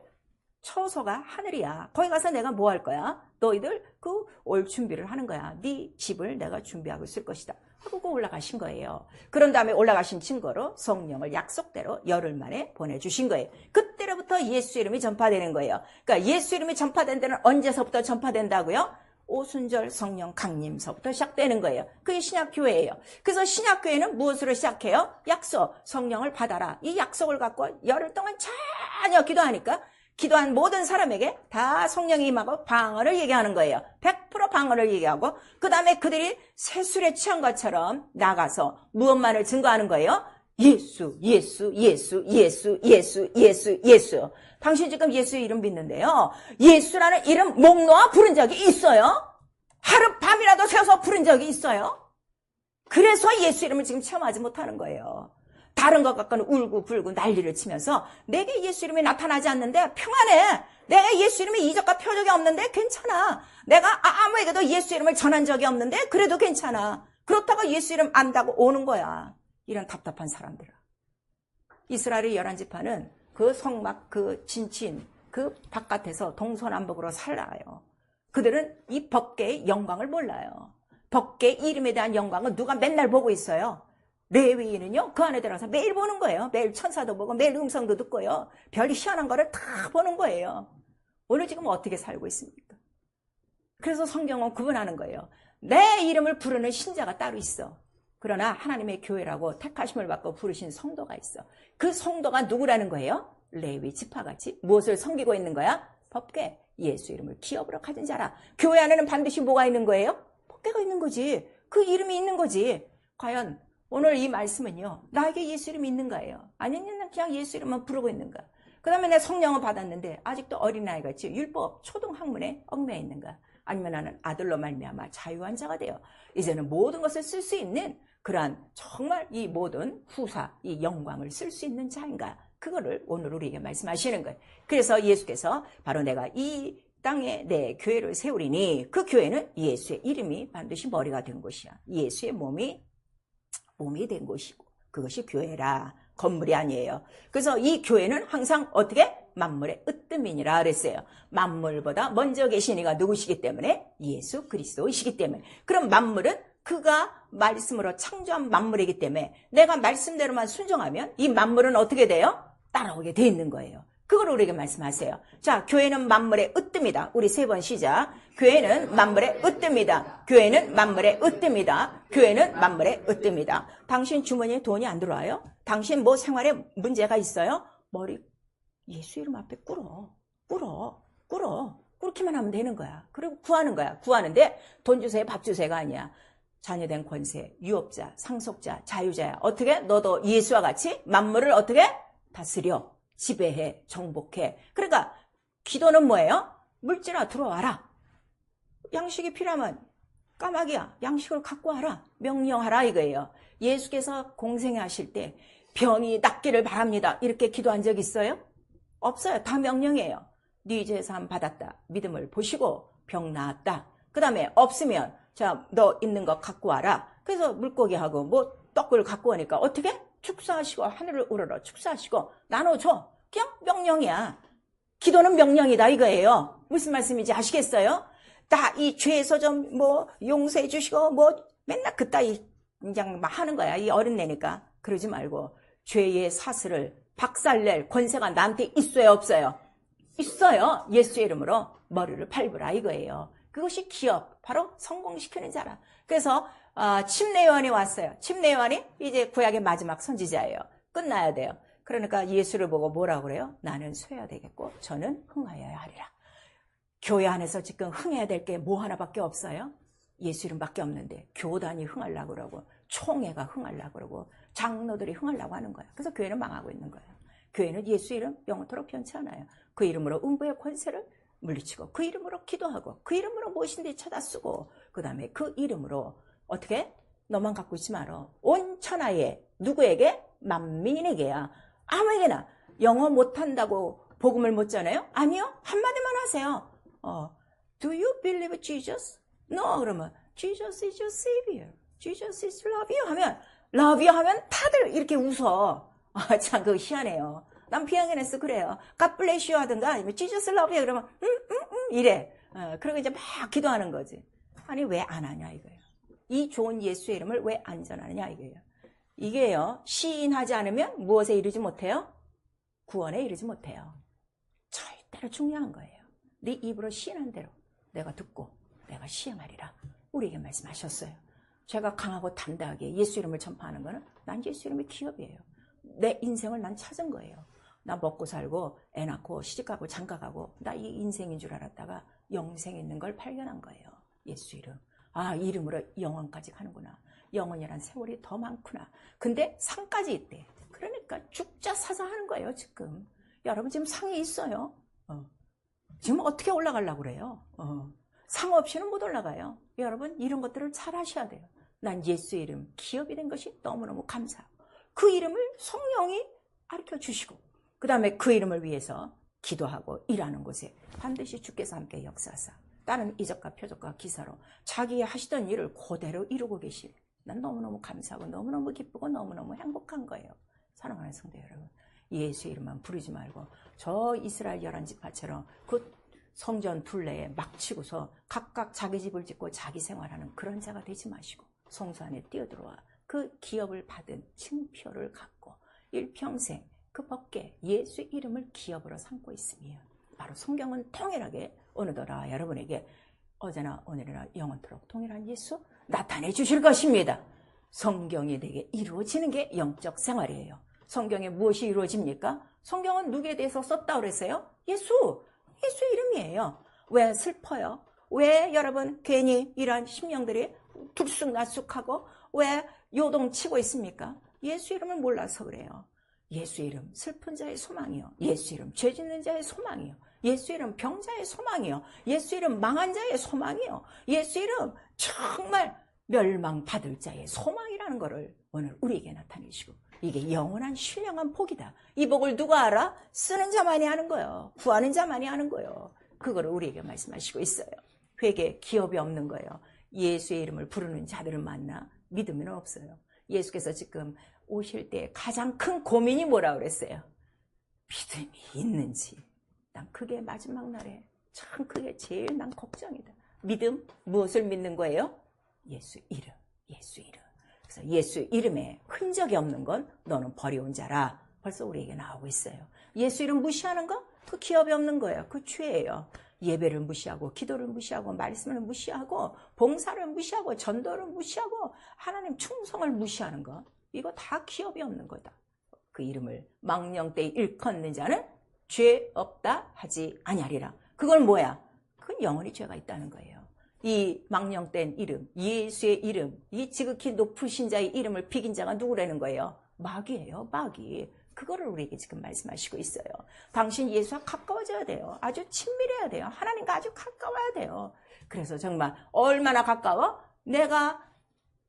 처소가 하늘이야. 거기 가서 내가 뭐 할 거야? 너희들 그 올 준비를 하는 거야. 네 집을 내가 준비하고 있을 것이다. 하고 그 올라가신 거예요. 그런 다음에 올라가신 증거로 성령을 약속대로 열흘 만에 보내주신 거예요. 그때로부터 예수 이름이 전파되는 거예요. 그러니까 예수 이름이 전파된 데는 언제서부터 전파된다고요? 오순절 성령 강림서부터 시작되는 거예요. 그게 신약교회예요. 그래서 신약교회는 무엇으로 시작해요? 약속, 성령을 받아라. 이 약속을 갖고 열흘 동안 전혀 기도하니까 기도한 모든 사람에게 다 성령이 임하고 방언을 얘기하는 거예요. 100% 방언을 얘기하고 그 다음에 그들이 새술에 취한 것처럼 나가서 무엇만을 증거하는 거예요? 예수, 예수, 예수, 예수, 예수, 예수, 예수. 당신 지금 예수 이름 믿는데요. 예수라는 이름 목 놓아 부른 적이 있어요? 하룻밤이라도 세워서 부른 적이 있어요? 그래서 예수 이름을 지금 체험하지 못하는 거예요. 다른 것 갖고는 울고 불고 난리를 치면서 내게 예수 이름이 나타나지 않는데 평안해. 내가 예수 이름이 이적과 표적이 없는데 괜찮아. 내가 아무에게도 예수 이름을 전한 적이 없는데 그래도 괜찮아. 그렇다고 예수 이름 안다고 오는 거야. 이런 답답한 사람들. 이스라엘의 11지파는 그 성막, 그 진친, 그 바깥에서 동서남북으로 살아요. 그들은 이 법궤의 영광을 몰라요. 법궤 이름에 대한 영광은 누가 맨날 보고 있어요. 레위인은요, 그 안에 들어가서 매일 보는 거예요. 매일 천사도 보고 매일 음성도 듣고요. 별 희한한 거를 다 보는 거예요. 오늘 지금 어떻게 살고 있습니까? 그래서 성경은 구분하는 거예요. 내 이름을 부르는 신자가 따로 있어. 그러나 하나님의 교회라고 택하심을 받고 부르신 성도가 있어. 그 성도가 누구라는 거예요? 레위 지파같이 무엇을 섬기고 있는 거야? 법궤, 예수 이름을 기업으로 가진 자라. 교회 안에는 반드시 뭐가 있는 거예요? 법궤가 있는 거지. 그 이름이 있는 거지. 과연 오늘 이 말씀은요, 나에게 예수 이름이 있는가예요? 아니면 그냥 예수 이름만 부르고 있는가? 그 다음에 내가 성령을 받았는데 아직도 어린아이같이 율법 초등학문에 얽매여 있는가? 아니면 나는 아들로 말미암아 자유한 자가 되어 이제는 모든 것을 쓸 수 있는 그러한 정말 이 모든 후사, 이 영광을 쓸 수 있는 자인가? 그거를 오늘 우리에게 말씀하시는 거예요. 그래서 예수께서 바로 내가 이 땅에 내 교회를 세우리니 그 교회는 예수의 이름이 반드시 머리가 된 곳이야. 예수의 몸이 된 곳이고 그것이 교회라. 건물이 아니에요. 그래서 이 교회는 항상 어떻게? 만물의 으뜸이니라 그랬어요. 만물보다 먼저 계신 이가 누구시기 때문에? 예수 그리스도이시기 때문에. 그럼 만물은 그가 말씀으로 창조한 만물이기 때문에 내가 말씀대로만 순종하면 이 만물은 어떻게 돼요? 따라오게 돼 있는 거예요. 그걸 우리에게 말씀하세요. 자, 교회는 만물의 으뜸이다. 우리 3번 시작. 교회는 만물의 으뜸이다. 교회는 만물의 으뜸이다. 교회는 만물의 으뜸이다. 당신 주머니에 돈이 안 들어와요? 당신 뭐 생활에 문제가 있어요? 머리 예수 이름 앞에 꿇어. 그렇게만 하면 되는 거야. 그리고 구하는 거야. 구하는데 돈 주세요, 밥 주세요가 아니야. 자녀된 권세, 유업자, 상속자, 자유자야. 어떻게? 너도 예수와 같이 만물을 어떻게? 다스려. 지배해, 정복해. 그러니까 기도는 뭐예요? 물질아 들어와라. 양식이 필요하면 까마귀야 양식을 갖고 와라. 명령하라 이거예요. 예수께서 공생애 하실 때 병이 낫기를 바랍니다. 이렇게 기도한 적 있어요? 없어요. 다 명령이에요. 네 죄 사함 받았다. 믿음을 보시고 병 나았다. 그 다음에 없으면 자, 너 있는 거 갖고 와라. 그래서 물고기하고 뭐 떡을 갖고 오니까 어떻게? 축사하시고 하늘을 우러러 축사하시고 나눠줘. 그냥 명령이야. 기도는 명령이다 이거예요. 무슨 말씀인지 아시겠어요? 다 이 죄에서 좀 뭐 용서해 주시고 뭐 맨날 그따위 그냥 막 하는 거야. 이 어린애니까. 그러지 말고 죄의 사슬을 박살낼 권세가 나한테 있어요 없어요? 있어요. 예수의 이름으로 머리를 밟으라 이거예요. 그것이 기업, 바로 성공시키는 자라. 그래서 침례요한이 왔어요. 침례요한이 이제 구약의 마지막 선지자예요. 끝나야 돼요. 그러니까 예수를 보고 뭐라고 그래요? 나는 쇠야 되겠고 저는 흥하여야 하리라. 교회 안에서 지금 흥해야 될 게 뭐 하나밖에 없어요? 예수 이름밖에 없는데 교단이 흥하려고 그러고 총회가 흥하려고 그러고 장로들이 흥하려고 하는 거예요. 그래서 교회는 망하고 있는 거예요. 교회는 예수 이름 영원토록 변치 않아요. 그 이름으로 음부의 권세를 물리치고 그 이름으로 기도하고 그 이름으로 무엇인지 찾아 쓰고 그 다음에 그 이름으로 어떻게? 너만 갖고 있지 마라. 온 천하에 누구에게? 만민에게야. 아무에게나. 영어 못한다고 복음을 못 전해요? 아니요. 한마디만 하세요. Do you believe Jesus? No. 그러면 Jesus is your savior. Jesus is love you 하면 love you 하면 다들 이렇게 웃어. 참 그거 희한해요. 난 비앙게네스 그래요. God bless you 하든가 아니면 Jesus love you 그러면 이래. 그리고 이제 막 기도하는 거지. 아니 왜 안 하냐 이거예요. 이 좋은 예수의 이름을 왜 안 전하느냐 이거예요. 이게요. 시인하지 않으면 무엇에 이르지 못해요? 구원에 이르지 못해요. 절대로 중요한 거예요. 네 입으로 시인한 대로 내가 듣고 내가 시행하리라. 우리에게 말씀하셨어요. 제가 강하고 담대하게 예수 이름을 전파하는 거는 난 예수 이름의 기업이에요. 내 인생을 난 찾은 거예요. 나 먹고 살고 애 낳고 시집가고 장가가고 나 이 인생인 줄 알았다가 영생 있는 걸 발견한 거예요. 예수 이름. 이 이름으로 영원까지 가는구나. 영원이란 세월이 더 많구나. 근데 상까지 있대. 그러니까 죽자 사자 하는 거예요 지금. 여러분 지금 상이 있어요. 지금 어떻게 올라가려고 그래요? 상 없이는 못 올라가요. 여러분 이런 것들을 잘 하셔야 돼요. 난 예수의 이름 기업이 된 것이 너무너무 감사하고 그 이름을 성령이 가르쳐 주시고 그 다음에 그 이름을 위해서 기도하고 일하는 곳에 반드시 주께서 함께 역사하사 다른 이적과 표적과 기사로 자기 하시던 일을 그대로 이루고 계시네. 난 너무너무 감사하고 너무너무 기쁘고 너무너무 행복한 거예요. 사랑하는 성도 여러분, 예수의 이름만 부르지 말고 저 이스라엘 11지파처럼 그 성전 둘레에 막 치고서 각각 자기 집을 짓고 자기 생활하는 그런 자가 되지 마시고 성소 안에 뛰어들어와 그 기업을 받은 층표를 갖고 일평생 그 법계 예수의 이름을 기업으로 삼고 있으며 바로 성경은 통일하게 오늘도라 여러분에게 어제나 오늘이나 영원토록 동일한 예수 나타내 주실 것입니다. 성경이 되게 이루어지는 게 영적 생활이에요. 성경에 무엇이 이루어집니까? 성경은 누구에 대해서 썼다고 그랬어요? 예수 이름이에요. 왜 슬퍼요? 왜 여러분 괜히 이런 심령들이 들쑥날쑥하고 왜 요동치고 있습니까? 예수 이름을 몰라서 그래요. 예수 이름 슬픈 자의 소망이요. 예수 이름 죄 짓는 자의 소망이요. 예수 이름 병자의 소망이요. 예수 이름 망한 자의 소망이요. 예수 이름 정말 멸망받을 자의 소망이라는 것을 오늘 우리에게 나타내시고 이게 영원한 신령한 복이다. 이 복을 누가 알아? 쓰는 자만이 아는 거예요. 구하는 자만이 아는 거예요. 그거를 우리에게 말씀하시고 있어요. 회개 기업이 없는 거예요. 예수의 이름을 부르는 자들을 만나 믿으면 없어요. 예수께서 지금 오실 때 가장 큰 고민이 뭐라고 그랬어요? 믿음이 있는지. 난 그게 마지막 날에 참 그게 제일 난 걱정이다. 믿음? 무엇을 믿는 거예요? 예수 이름. 그래서 예수 이름에 흔적이 없는 건 너는 버려온 자라. 벌써 우리에게 나오고 있어요. 예수 이름 무시하는 거? 그 기업이 없는 거예요. 그 죄예요. 예배를 무시하고 기도를 무시하고 말씀을 무시하고 봉사를 무시하고 전도를 무시하고 하나님 충성을 무시하는 거. 이거 다 기업이 없는 거다. 그 이름을 망령되이 일컫는 자는 죄 없다 하지 아니하리라. 그건 뭐야? 그건 영원히 죄가 있다는 거예요. 이 망령된 이름, 예수의 이름, 이 지극히 높으신 자의 이름을 비긴 자가 누구라는 거예요? 마귀예요, 마귀. 그거를 우리에게 지금 말씀하시고 있어요. 당신 예수와 가까워져야 돼요. 아주 친밀해야 돼요. 하나님과 아주 가까워야 돼요. 그래서 정말 얼마나 가까워? 내가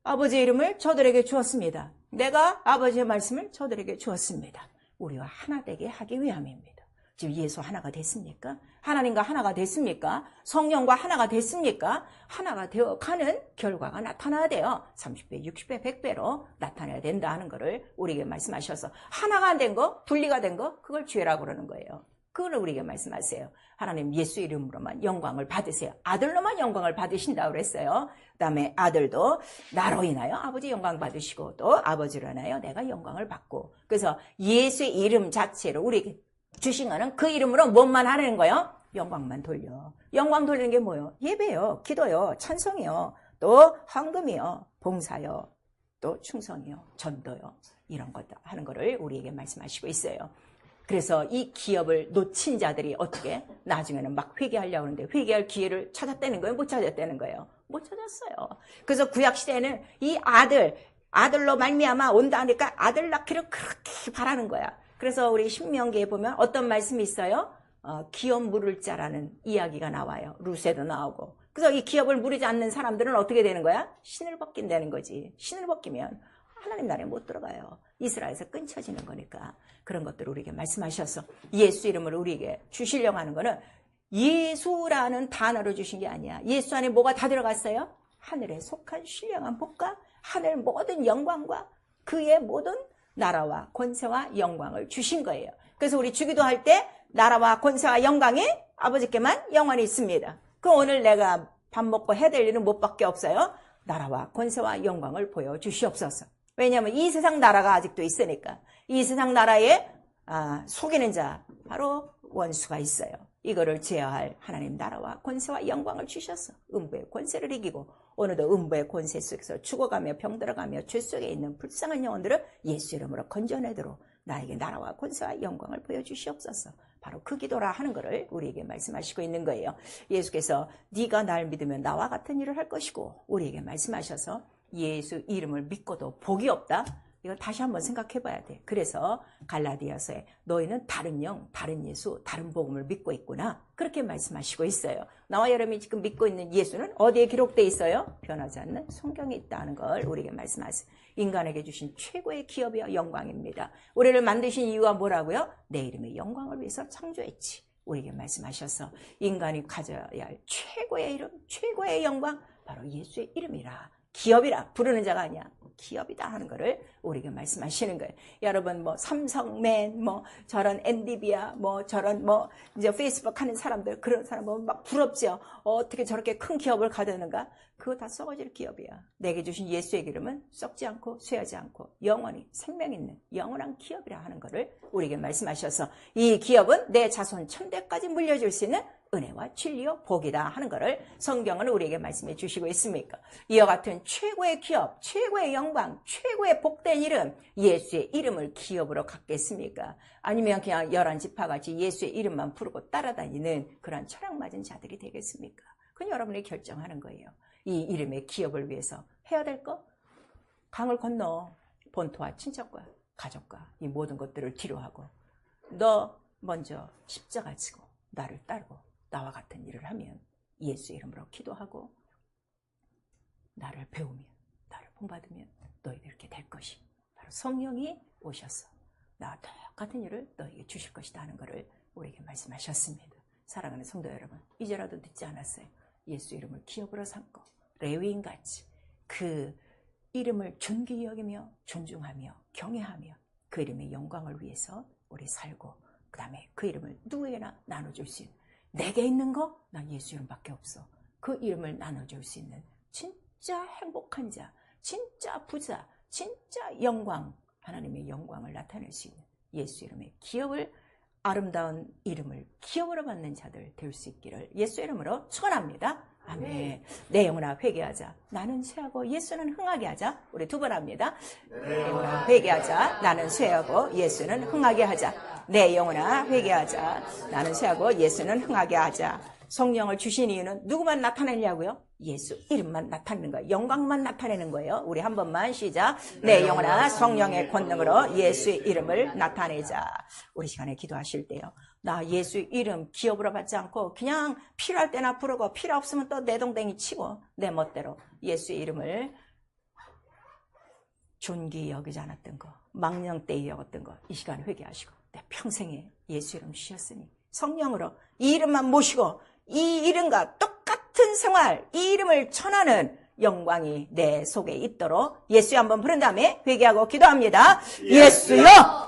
아버지의 이름을 저들에게 주었습니다. 내가 아버지의 말씀을 저들에게 주었습니다. 우리와 하나 되게 하기 위함입니다. 지금 예수 하나가 됐습니까? 하나님과 하나가 됐습니까? 성령과 하나가 됐습니까? 하나가 되어가는 결과가 나타나야 돼요. 30배, 60배, 100배로 나타나야 된다 하는 것을 우리에게 말씀하셔서 하나가 안 된 거, 분리가 된 거, 그걸 죄라고 그러는 거예요. 그걸 우리에게 말씀하세요. 하나님 예수 이름으로만 영광을 받으세요. 아들로만 영광을 받으신다고 그랬어요. 그 다음에 아들도 나로 인하여 아버지 영광 받으시고 또 아버지로 인하여 내가 영광을 받고, 그래서 예수의 이름 자체로 우리에게 주신 거는 그 이름으로 뭔만 하는 거예요? 영광만 돌려. 영광 돌리는 게 뭐예요? 예배요, 기도요, 찬송이요, 또 헌금이요, 봉사요, 또 충성이요, 전도요. 이런 것 하는 거를 우리에게 말씀하시고 있어요. 그래서 이 기업을 놓친 자들이 어떻게 나중에는 막 회개하려고 하는데 회개할 기회를 찾았다는 거예요? 못 찾았다는 거예요? 못 찾았어요. 그래서 구약시대에는 이 아들로 말미암아 온다 하니까 아들 낳기를 그렇게 바라는 거야. 그래서 우리 신명기에 보면 어떤 말씀이 있어요? 기업 물을 자라는 이야기가 나와요. 루세도 나오고. 그래서 이 기업을 무르지 않는 사람들은 어떻게 되는 거야? 신을 벗긴다는 거지. 신을 벗기면 하나님 나라에 못 들어가요. 이스라엘에서 끊쳐지는 거니까. 그런 것들을 우리에게 말씀하셔서 예수 이름을 우리에게 주시려고 하는 거는 예수라는 단어로 주신 게 아니야. 예수 안에 뭐가 다 들어갔어요? 하늘에 속한 신령한 복과 하늘 모든 영광과 그의 모든 나라와 권세와 영광을 주신 거예요. 그래서 우리 주기도 할 때 나라와 권세와 영광이 아버지께만 영원히 있습니다. 그 오늘 내가 밥 먹고 해야 될 일은 뭐밖에 없어요? 나라와 권세와 영광을 보여주시옵소서. 왜냐하면 이 세상 나라가 아직도 있으니까. 이 세상 나라에 속이는 자 바로 원수가 있어요. 이거를 제어할 하나님 나라와 권세와 영광을 주셔서 음부의 권세를 이기고 오늘도 음부의 권세 속에서 죽어가며 병들어가며 죄 속에 있는 불쌍한 영혼들을 예수 이름으로 건져내도록 나에게 나라와 권세와 영광을 보여주시옵소서. 바로 그 기도라 하는 것을 우리에게 말씀하시고 있는 거예요. 예수께서 네가 날 믿으면 나와 같은 일을 할 것이고 우리에게 말씀하셔서 예수 이름을 믿고도 복이 없다? 이걸 다시 한번 생각해 봐야 돼. 그래서 갈라디아서에 너희는 다른 영, 다른 예수, 다른 복음을 믿고 있구나. 그렇게 말씀하시고 있어요. 나와 여러분이 지금 믿고 있는 예수는 어디에 기록되어 있어요? 변하지 않는 성경에 있다는 걸 우리에게 말씀하세요. 인간에게 주신 최고의 기업이요 영광입니다. 우리를 만드신 이유가 뭐라고요? 내 이름의 영광을 위해서 창조했지. 우리에게 말씀하셔서 인간이 가져야 할 최고의 이름, 최고의 영광, 바로 예수의 이름이라. 기업이라 부르는 자가 아니야. 기업이다 하는 거를 우리에게 말씀하시는 거예요. 여러분 뭐 삼성맨 뭐 저런 엔디비아 뭐 저런 뭐 이제 페이스북 하는 사람들 그런 사람 보면 막 부럽죠. 어떻게 저렇게 큰 기업을 가졌는가? 그거 다 썩어질 기업이야. 내게 주신 예수의 이름은 썩지 않고 쇠하지 않고 영원히 생명 있는 영원한 기업이라 하는 거를 우리에게 말씀하셔서 이 기업은 내 자손 천대까지 물려줄 수 있는 은혜와 진리요 복이다 하는 것을 성경은 우리에게 말씀해 주시고 있습니까? 이와 같은 최고의 기업, 최고의 영광, 최고의 복된 이름, 예수의 이름을 기업으로 갖겠습니까? 아니면 그냥 11지파같이 예수의 이름만 부르고 따라다니는 그런 철학맞은 자들이 되겠습니까? 그건 여러분이 결정하는 거예요. 이 이름의 기업을 위해서 해야 될 거? 강을 건너 본토와 친척과 가족과 이 모든 것들을 뒤로하고 너 먼저 십자가 지고 나를 따르고 나와 같은 일을 하면 예수 이름으로 기도하고 나를 배우면 나를 본받으면 너희들 이렇게 될 것이 바로 성령이 오셔서 나와 똑같은 일을 너희에게 주실 것이다 하는 것을 우리에게 말씀하셨습니다. 사랑하는 성도 여러분, 이제라도 늦지 않았어요. 예수 이름을 기업으로 삼고 레위인같이 그 이름을 존귀히 여기며 존중하며 경외하며 그 이름의 영광을 위해서 우리 살고 그 다음에 그 이름을 누구에게나 나눠줄 수 있는 내게 있는 거? 난 예수 이름밖에 없어. 그 이름을 나눠줄 수 있는 진짜 행복한 자, 진짜 부자, 진짜 영광, 하나님의 영광을 나타낼 수 있는 예수 이름의 기업을, 아름다운 이름을 기업으로 받는 자들 될 수 있기를 예수 이름으로 축원합니다. 아멘. 내 영혼아 회개하자. 나는 쇠하고 예수는 흥하게 하자. 우리 두 번 합니다. 내 영혼아 회개하자. 나는 쇠하고 예수는 흥하게 하자. 내 영혼아 회개하자. 나는 쇠하고 예수는 흥하게 하자. 성령을 주신 이유는 누구만 나타내냐고요? 예수 이름만 나타내는 거예요. 영광만 나타내는 거예요. 우리 한 번만 시작. 내 영혼아 성령의 권능으로 예수의 이름을 나타내자. 우리 시간에 기도하실 때요. 나 예수 이름 기업으로 받지 않고 그냥 필요할 때나 부르고 필요 없으면 또 내동댕이 치고 내 멋대로 예수의 이름을 존귀히 여기지 않았던 거, 망령되이 여겼던 거 이 시간에 회개하시고 내 평생에 예수 이름 쉬었으니 성령으로 이 이름만 모시고 이 이름과 똑같은 생활, 이 이름을 전하는 영광이 내 속에 있도록 예수 한번 부른 다음에 회개하고 기도합니다. 예수여!